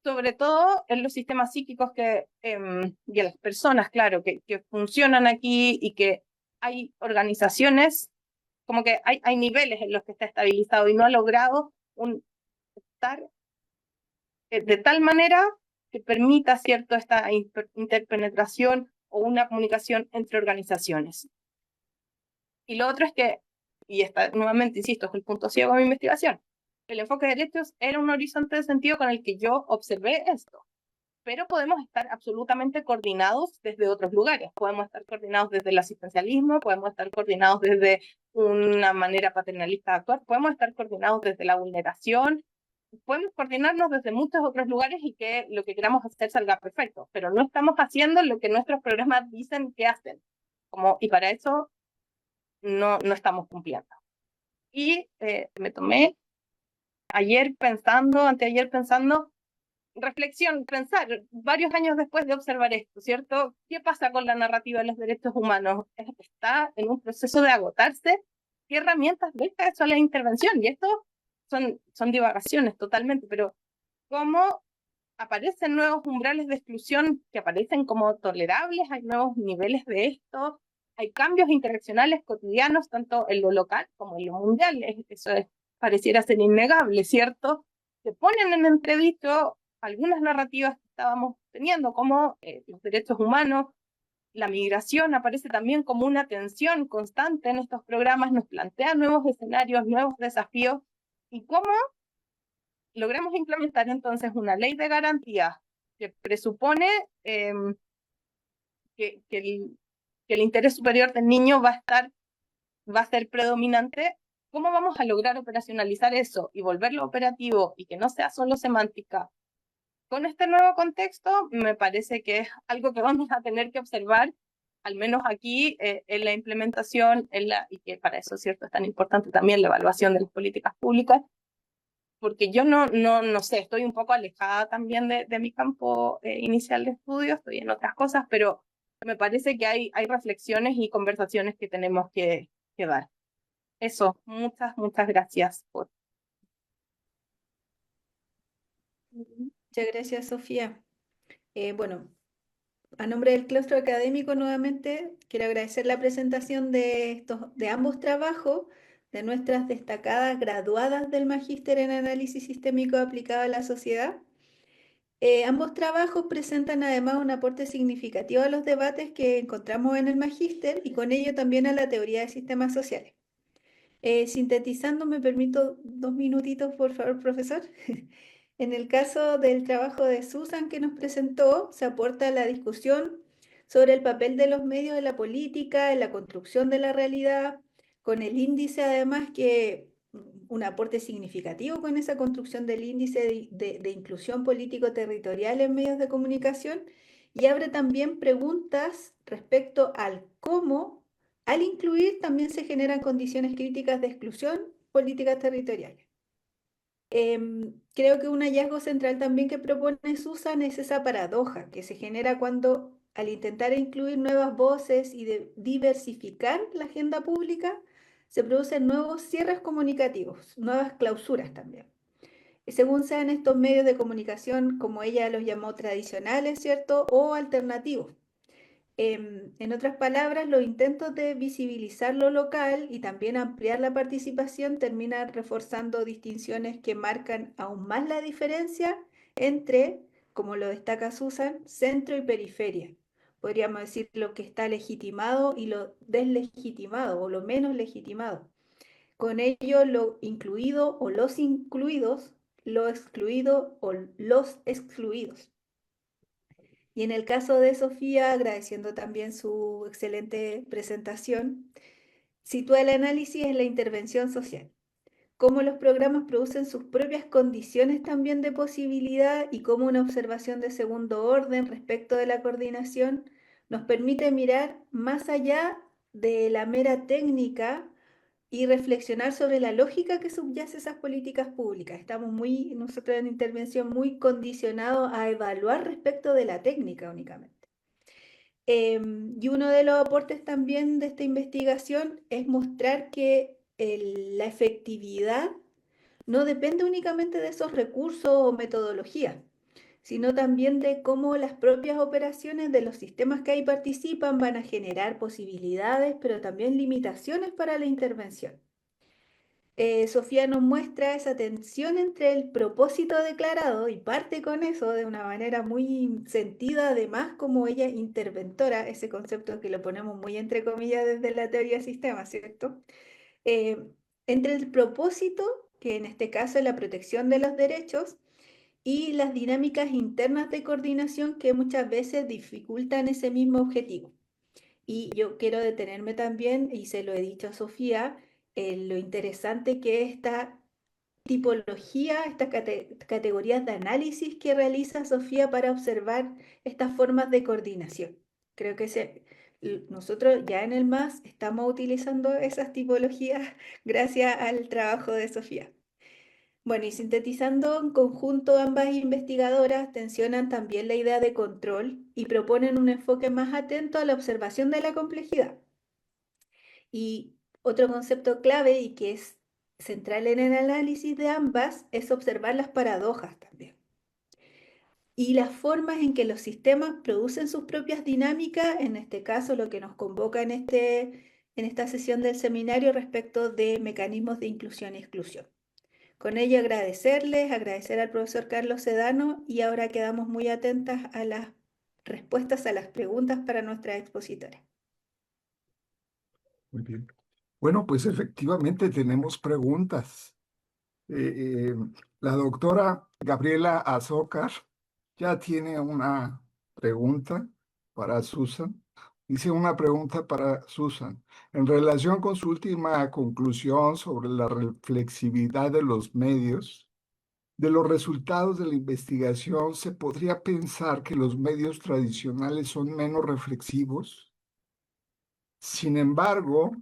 [SPEAKER 4] sobre todo en los sistemas psíquicos y en las personas, claro, que funcionan aquí y que hay organizaciones, como que hay niveles en los que está estabilizado y no ha logrado estar de tal manera que permita, ¿cierto?, esta interpenetración o una comunicación entre organizaciones. Y lo otro es que, y esta, nuevamente, insisto, es el punto ciego de mi investigación, el enfoque de derechos era un horizonte de sentido con el que yo observé esto, pero podemos estar absolutamente coordinados desde otros lugares. Podemos estar coordinados desde el asistencialismo, podemos estar coordinados desde una manera paternalista de actuar, podemos estar coordinados desde la vulneración, podemos coordinarnos desde muchos otros lugares y que lo que queramos hacer salga perfecto, pero no estamos haciendo lo que nuestros programas dicen que hacen. Y para eso no estamos cumpliendo. Y me tomé anteayer pensando, pensar, varios años después de observar esto, ¿cierto? ¿Qué pasa con la narrativa de los derechos humanos? ¿Está en un proceso de agotarse? ¿Qué herramientas deja eso a la intervención? Y esto son divagaciones totalmente, pero ¿cómo aparecen nuevos umbrales de exclusión que aparecen como tolerables? Hay nuevos niveles de esto, hay cambios interaccionales cotidianos, tanto en lo local como en lo mundial. Pareciera ser innegable, ¿cierto? Se ponen en entredicho algunas narrativas que estábamos teniendo, como los derechos humanos. La migración aparece también como una tensión constante en estos programas, nos plantea nuevos escenarios, nuevos desafíos, y cómo logramos implementar entonces una ley de garantías que presupone que el interés superior del niño va a ser predominante. ¿Cómo vamos a lograr operacionalizar eso y volverlo operativo y que no sea solo semántica? Con este nuevo contexto, me parece que es algo que vamos a tener que observar, al menos aquí, en la implementación, y que para eso, cierto, es tan importante también la evaluación de las políticas públicas, porque yo no sé, estoy un poco alejada también de mi campo inicial de estudio, estoy en otras cosas, pero me parece que hay reflexiones y conversaciones que tenemos que dar. Eso, muchas gracias por...
[SPEAKER 2] Muchas gracias, Sofía. Bueno, a nombre del claustro académico, nuevamente, quiero agradecer la presentación de ambos trabajos, de nuestras destacadas graduadas del Magíster en Análisis Sistémico aplicado a la sociedad. Ambos trabajos presentan además un aporte significativo a los debates que encontramos en el Magíster y con ello también a la teoría de sistemas sociales. Sintetizando, me permito 2 minutitos, por favor, profesor. En el caso del trabajo de Susan que nos presentó, se aporta a la discusión sobre el papel de los medios de la política en la construcción de la realidad, con el índice además que un aporte significativo con esa construcción del índice de inclusión político-territorial en medios de comunicación, y abre también preguntas respecto al cómo, al incluir, también se generan condiciones críticas de exclusión políticas territoriales. Creo que un hallazgo central también que propone Susan es esa paradoja que se genera cuando, al intentar incluir nuevas voces y diversificar la agenda pública, se producen nuevos cierres comunicativos, nuevas clausuras también. Según sean estos medios de comunicación, como ella los llamó, tradicionales, ¿cierto? O alternativos. En otras palabras, los intentos de visibilizar lo local y también ampliar la participación terminan reforzando distinciones que marcan aún más la diferencia entre, como lo destaca Susan, centro y periferia. Podríamos decir lo que está legitimado y lo deslegitimado o lo menos legitimado. Con ello, lo incluido o los incluidos, lo excluido o los excluidos. Y en el caso de Sofía, agradeciendo también su excelente presentación, sitúa el análisis en la intervención social, cómo los programas producen sus propias condiciones también de posibilidad y cómo una observación de segundo orden respecto de la coordinación nos permite mirar más allá de la mera técnica y reflexionar sobre la lógica que subyace a esas políticas públicas. Estamos nosotros en intervención, muy condicionados a evaluar respecto de la técnica únicamente. Y uno de los aportes también de esta investigación es mostrar que la efectividad no depende únicamente de esos recursos o metodologías, sino también de cómo las propias operaciones de los sistemas que ahí participan van a generar posibilidades, pero también limitaciones para la intervención. Sofía nos muestra esa tensión entre el propósito declarado y parte con eso de una manera muy sentida, además como ella interventora, ese concepto que lo ponemos muy entre comillas desde la teoría de sistemas, ¿cierto? Eh, entre el propósito, que en este caso es la protección de los derechos, y las dinámicas internas de coordinación que muchas veces dificultan ese mismo objetivo. Y yo quiero detenerme también, y se lo he dicho a Sofía, en lo interesante que es esta tipología, estas categorías de análisis que realiza Sofía para observar estas formas de coordinación. Creo que nosotros ya en el MAS estamos utilizando esas tipologías gracias al trabajo de Sofía. Bueno, y sintetizando en conjunto, ambas investigadoras tensionan también la idea de control y proponen un enfoque más atento a la observación de la complejidad. Y otro concepto clave y que es central en el análisis de ambas es observar las paradojas también. Y las formas en que los sistemas producen sus propias dinámicas, en este caso lo que nos convoca en esta sesión del seminario respecto de mecanismos de inclusión y exclusión. Con ello agradecer al profesor Carlos Sedano y ahora quedamos muy atentas a las respuestas a las preguntas para nuestra expositora.
[SPEAKER 1] Muy bien. Bueno, pues efectivamente tenemos preguntas. La doctora Gabriela Azócar ya tiene una pregunta para Susan. Dice una pregunta para Susan. En relación con su última conclusión sobre la reflexividad de los medios, de los resultados de la investigación, ¿se podría pensar que los medios tradicionales son menos reflexivos? Sin embargo,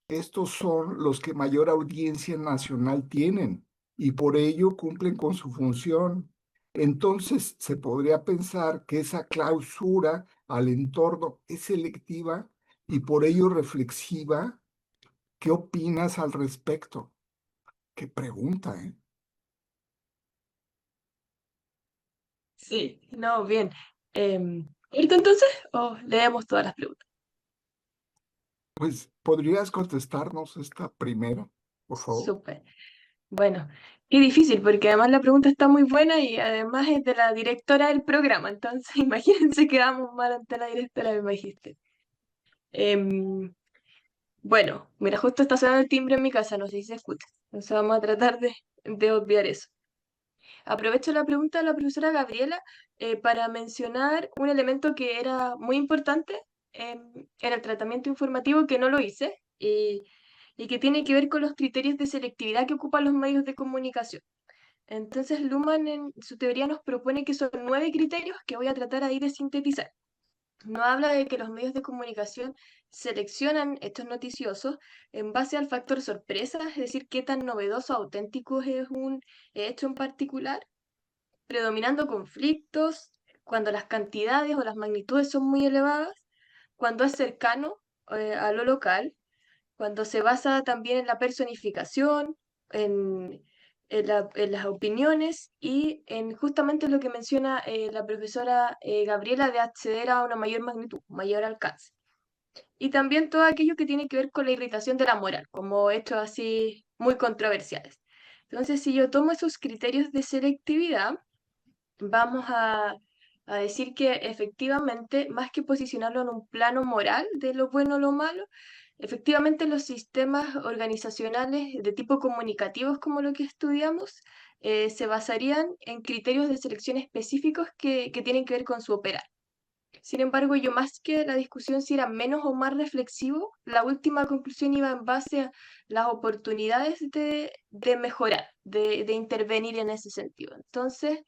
[SPEAKER 1] estos son los que mayor audiencia nacional tienen y por ello cumplen con su función. Entonces, se podría pensar que esa clausura al entorno es selectiva y por ello reflexiva. ¿Qué opinas al respecto? Qué pregunta, ¿eh?
[SPEAKER 3] Sí, no, bien. ¿Ahorita entonces? ¿O leemos todas las preguntas?
[SPEAKER 1] Pues, ¿podrías contestarnos esta primera, por favor?
[SPEAKER 3] Súper. Bueno, qué difícil, porque además la pregunta está muy buena y además es de la directora del programa, entonces imagínense que vamos mal ante la directora del magíster. Bueno, mira, justo está sonando el timbre en mi casa, no sé si se escucha, entonces vamos a tratar de obviar eso. Aprovecho la pregunta de la profesora Gabriela para mencionar un elemento que era muy importante en el tratamiento informativo que no lo hice y que tiene que ver con los criterios de selectividad que ocupan los medios de comunicación. Entonces, Luhmann en su teoría nos propone que son 9 criterios que voy a tratar ahí de sintetizar. No habla de que los medios de comunicación seleccionan hechos noticiosos en base al factor sorpresa, es decir, qué tan novedoso o auténtico es un hecho en particular, predominando conflictos, cuando las cantidades o las magnitudes son muy elevadas, cuando es cercano a lo local, cuando se basa también en la personificación, en, en las opiniones y en justamente lo que menciona la profesora Gabriela de acceder a una mayor magnitud, mayor alcance. Y también todo aquello que tiene que ver con la irritación de la moral, como hechos así muy controversiales. Entonces, si yo tomo esos criterios de selectividad, vamos a decir que efectivamente, más que posicionarlo en un plano moral de lo bueno o lo malo, efectivamente los sistemas organizacionales de tipo comunicativos como lo que estudiamos se basarían en criterios de selección específicos que tienen que ver con su operar. Sin embargo, yo más que la discusión si era menos o más reflexivo, la última conclusión iba en base a las oportunidades de mejorar, de intervenir en ese sentido. Entonces,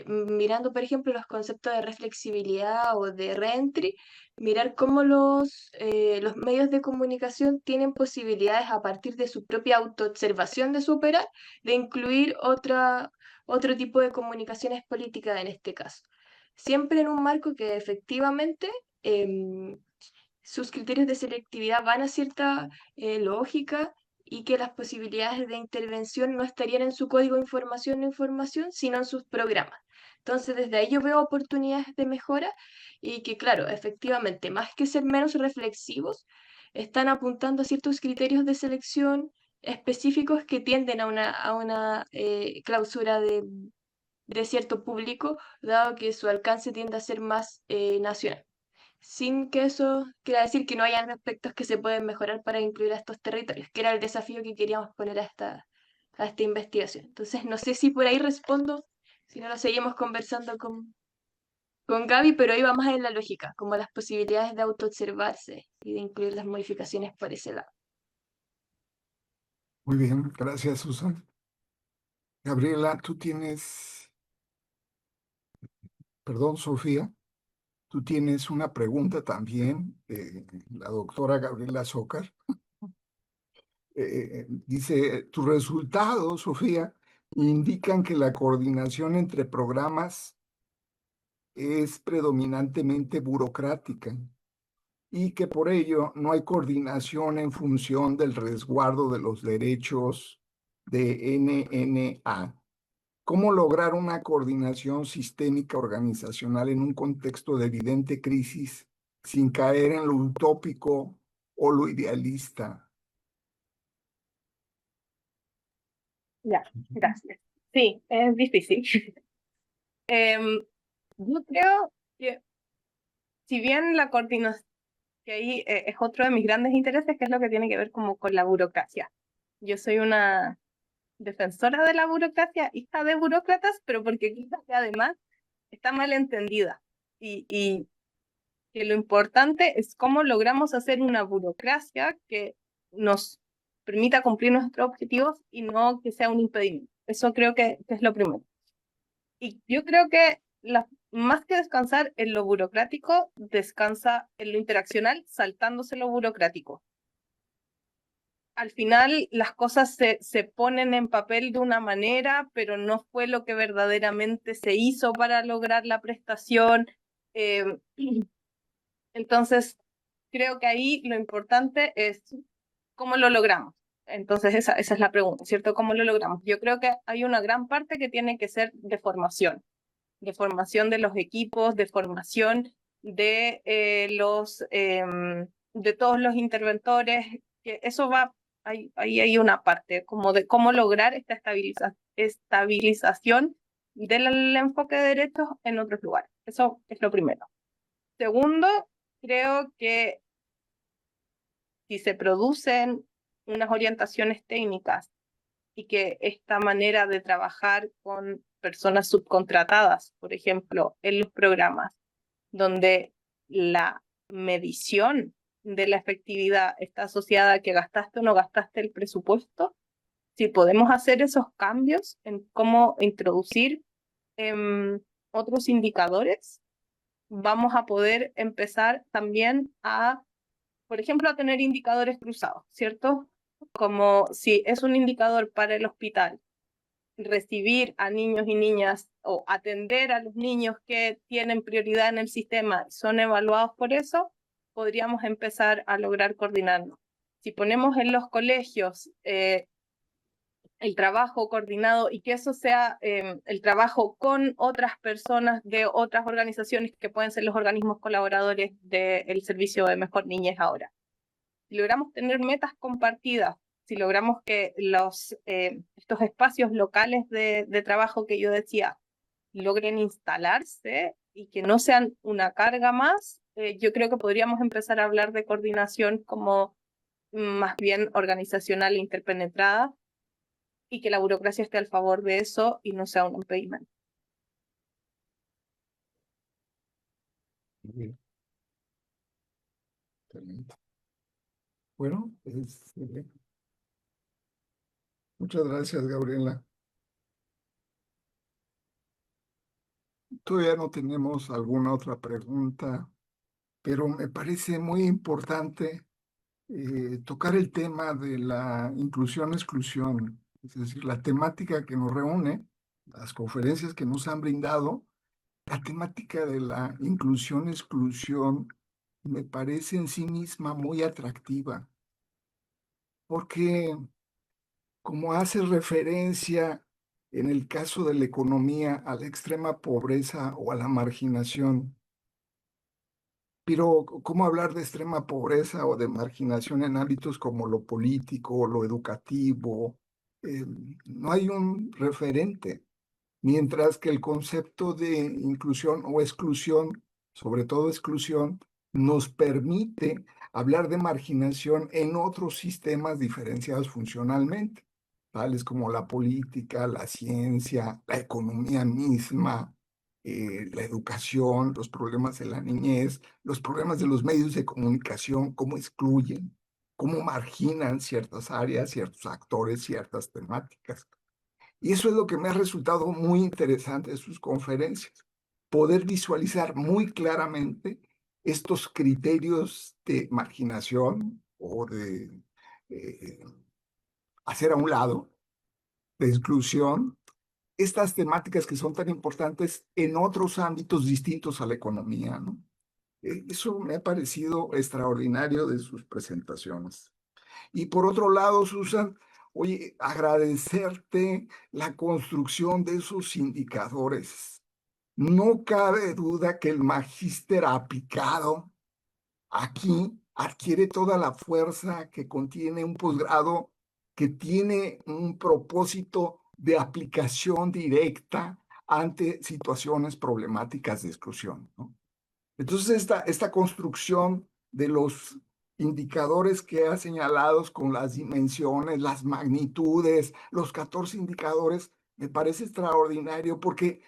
[SPEAKER 3] mirando, por ejemplo, los conceptos de reflexibilidad o de reentry, mirar cómo los medios de comunicación tienen posibilidades a partir de su propia autoobservación de su operar, de incluir otro tipo de comunicaciones políticas en este caso. Siempre en un marco que efectivamente sus criterios de selectividad van a cierta lógica y que las posibilidades de intervención no estarían en su código de información, sino en sus programas. Entonces, desde ahí yo veo oportunidades de mejora y que, claro, efectivamente, más que ser menos reflexivos, están apuntando a ciertos criterios de selección específicos que tienden a una clausura de cierto público, dado que su alcance tiende a ser más nacional. Sin que eso quiera decir que no hayan aspectos que se pueden mejorar para incluir a estos territorios, que era el desafío que queríamos poner a esta investigación. Entonces, no sé si por ahí respondo, si no lo seguimos conversando con Gaby, pero ahí va más en la lógica, como las posibilidades de autoobservarse y de incluir las modificaciones por ese lado.
[SPEAKER 1] Muy bien, gracias, Susan. Gabriela, perdón, Sofía, tú tienes una pregunta también, la doctora Gabriela Zócar. Dice, tus resultados, Sofía, indican que la coordinación entre programas es predominantemente burocrática y que por ello no hay coordinación en función del resguardo de los derechos de NNA. ¿Cómo lograr una coordinación sistémica organizacional en un contexto de evidente crisis sin caer en lo utópico o lo idealista?
[SPEAKER 4] Ya, gracias. Sí, es difícil. Yo creo que si bien la coordinación, que ahí es otro de mis grandes intereses, que es lo que tiene que ver como con la burocracia. Yo soy una defensora de la burocracia, hija de burócratas, pero porque quizás que además está mal entendida. Y que lo importante es cómo logramos hacer una burocracia que nos permita cumplir nuestros objetivos y no que sea un impedimento. Eso creo que es lo primero. Y yo creo que más que descansar en lo burocrático, descansa en lo interaccional, saltándose lo burocrático. Al final las cosas se ponen en papel de una manera, pero no fue lo que verdaderamente se hizo para lograr la prestación. Entonces, creo que ahí lo importante es cómo lo logramos. Entonces, esa es la pregunta, ¿cierto? ¿Cómo lo logramos? Yo creo que hay una gran parte que tiene que ser de formación de los equipos, de formación de todos los interventores, que eso va, ahí hay una parte como de cómo lograr esta estabilización del enfoque de derechos en otros lugares. Eso es lo primero. Segundo, creo que si se producen unas orientaciones técnicas y que esta manera de trabajar con personas subcontratadas, por ejemplo, en los programas, donde la medición de la efectividad está asociada a que gastaste o no gastaste el presupuesto, si podemos hacer esos cambios en cómo introducir otros indicadores, vamos a poder empezar también a, por ejemplo, a tener indicadores cruzados, ¿cierto? Como si es un indicador para el hospital, recibir a niños y niñas o atender a los niños que tienen prioridad en el sistema, son evaluados por eso, podríamos empezar a lograr coordinarnos. Si ponemos en los colegios el trabajo coordinado y que eso sea el trabajo con otras personas de otras organizaciones que pueden ser los organismos colaboradores del servicio de Mejor Niñez ahora. Si logramos tener metas compartidas, si logramos que estos espacios locales de trabajo que yo decía logren instalarse y que no sean una carga más, yo creo que podríamos empezar a hablar de coordinación como más bien organizacional e interpenetrada y que la burocracia esté al favor de eso y no sea un impedimento.
[SPEAKER 1] Muy bien. Excelente. Bueno, muchas gracias, Gabriela. Todavía no tenemos alguna otra pregunta, pero me parece muy importante tocar el tema de la inclusión-exclusión, es decir, la temática que nos reúne, las conferencias que nos han brindado, la temática de la inclusión-exclusión me parece en sí misma muy atractiva, porque como hace referencia en el caso de la economía a la extrema pobreza o a la marginación, Pero ¿cómo hablar de extrema pobreza o de marginación en ámbitos como lo político, lo educativo? No hay un referente, mientras que el concepto de inclusión o exclusión, sobre todo exclusión, nos permite hablar de marginación en otros sistemas diferenciados funcionalmente, tales como la política, la ciencia, la economía misma, la educación, los problemas de la niñez, los problemas de los medios de comunicación, cómo excluyen, cómo marginan ciertas áreas, ciertos actores, ciertas temáticas. Y eso es lo que me ha resultado muy interesante de sus conferencias, poder visualizar muy claramente estos criterios de marginación o de eh, hacer a un lado, de exclusión, estas temáticas que son tan importantes en otros ámbitos distintos a la economía, ¿no? Eso me ha parecido extraordinario de sus presentaciones. Y por otro lado, Susan, oye, agradecerte la construcción de esos indicadores. No cabe duda que el magíster aplicado aquí adquiere toda la fuerza que contiene un posgrado que tiene un propósito de aplicación directa ante situaciones problemáticas de exclusión, ¿no? Entonces, esta construcción de los indicadores que ha señalado con las dimensiones, las magnitudes, los 14 indicadores, me parece extraordinario porque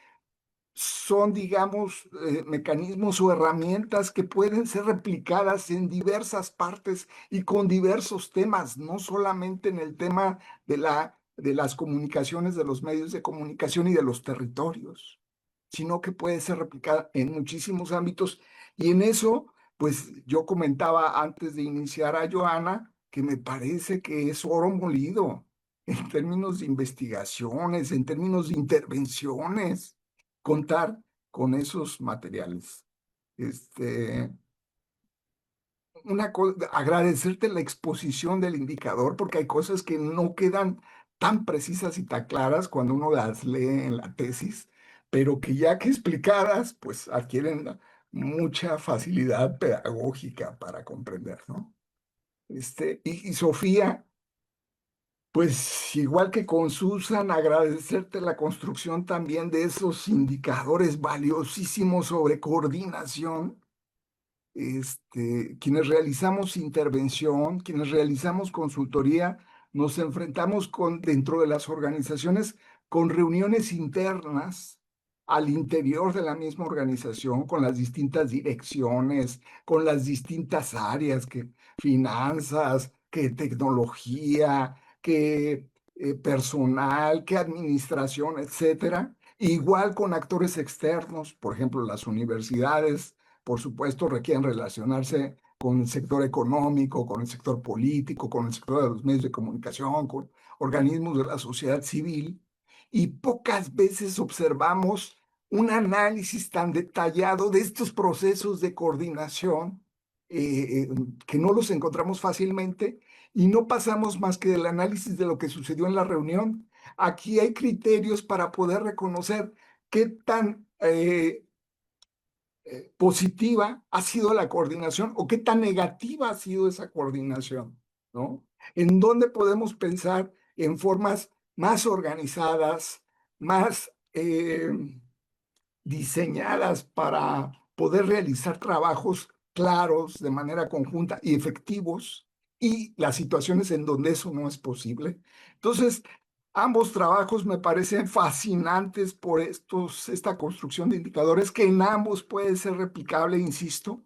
[SPEAKER 1] son, digamos, mecanismos o herramientas que pueden ser replicadas en diversas partes y con diversos temas, no solamente en el tema de las comunicaciones, de los medios de comunicación y de los territorios, sino que puede ser replicada en muchísimos ámbitos. Y en eso, pues yo comentaba antes de iniciar a Joana que me parece que es oro molido en términos de investigaciones, en términos de intervenciones, contar con esos materiales. Agradecerte la exposición del indicador, porque hay cosas que no quedan tan precisas y tan claras cuando uno las lee en la tesis, pero que ya que explicadas, pues adquieren mucha facilidad pedagógica para comprender, ¿no? Y Sofía, pues igual que con Susan, agradecerte la construcción también de esos indicadores valiosísimos sobre coordinación, quienes realizamos intervención, quienes realizamos consultoría, nos enfrentamos dentro de las organizaciones con reuniones internas al interior de la misma organización, con las distintas direcciones, con las distintas áreas, que finanzas, que tecnología, que personal, que administración, etcétera. Igual con actores externos, por ejemplo, las universidades, por supuesto, requieren relacionarse con el sector económico, con el sector político, con el sector de los medios de comunicación, con organismos de la sociedad civil, y pocas veces observamos un análisis tan detallado de estos procesos de coordinación, que no los encontramos fácilmente, y no pasamos más que del análisis de lo que sucedió en la reunión. Aquí hay criterios para poder reconocer qué tan positiva ha sido la coordinación o qué tan negativa ha sido esa coordinación, ¿no? En dónde podemos pensar en formas más organizadas, más diseñadas para poder realizar trabajos claros de manera conjunta y efectivos, y las situaciones en donde eso no es posible. Entonces, ambos trabajos me parecen fascinantes por esta construcción de indicadores que en ambos puede ser replicable, insisto,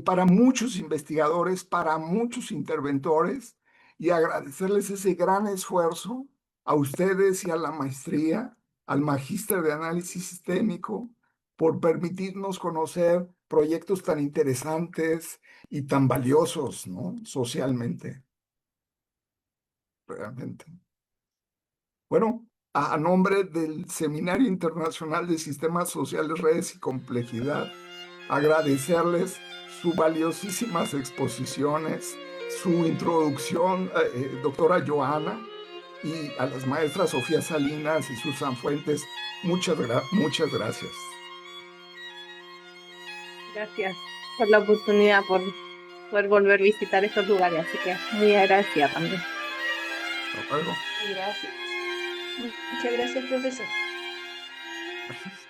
[SPEAKER 1] para muchos investigadores, para muchos interventores, y agradecerles ese gran esfuerzo a ustedes y a la maestría, al Magíster de Análisis Sistémico, por permitirnos conocer proyectos tan interesantes y tan valiosos, ¿no? Socialmente, realmente. Bueno, a nombre del Seminario Internacional de Sistemas Sociales, Redes y Complejidad, agradecerles sus valiosísimas exposiciones, su introducción, doctora Joana, y a las maestras Sofía Salinas y Susan Fuentes, muchas gracias.
[SPEAKER 4] Gracias. por la oportunidad, por poder volver a visitar estos lugares. Así que muy agradecida también.
[SPEAKER 1] Hasta luego.
[SPEAKER 3] Gracias.
[SPEAKER 2] Muchas gracias, profesor.
[SPEAKER 1] Gracias.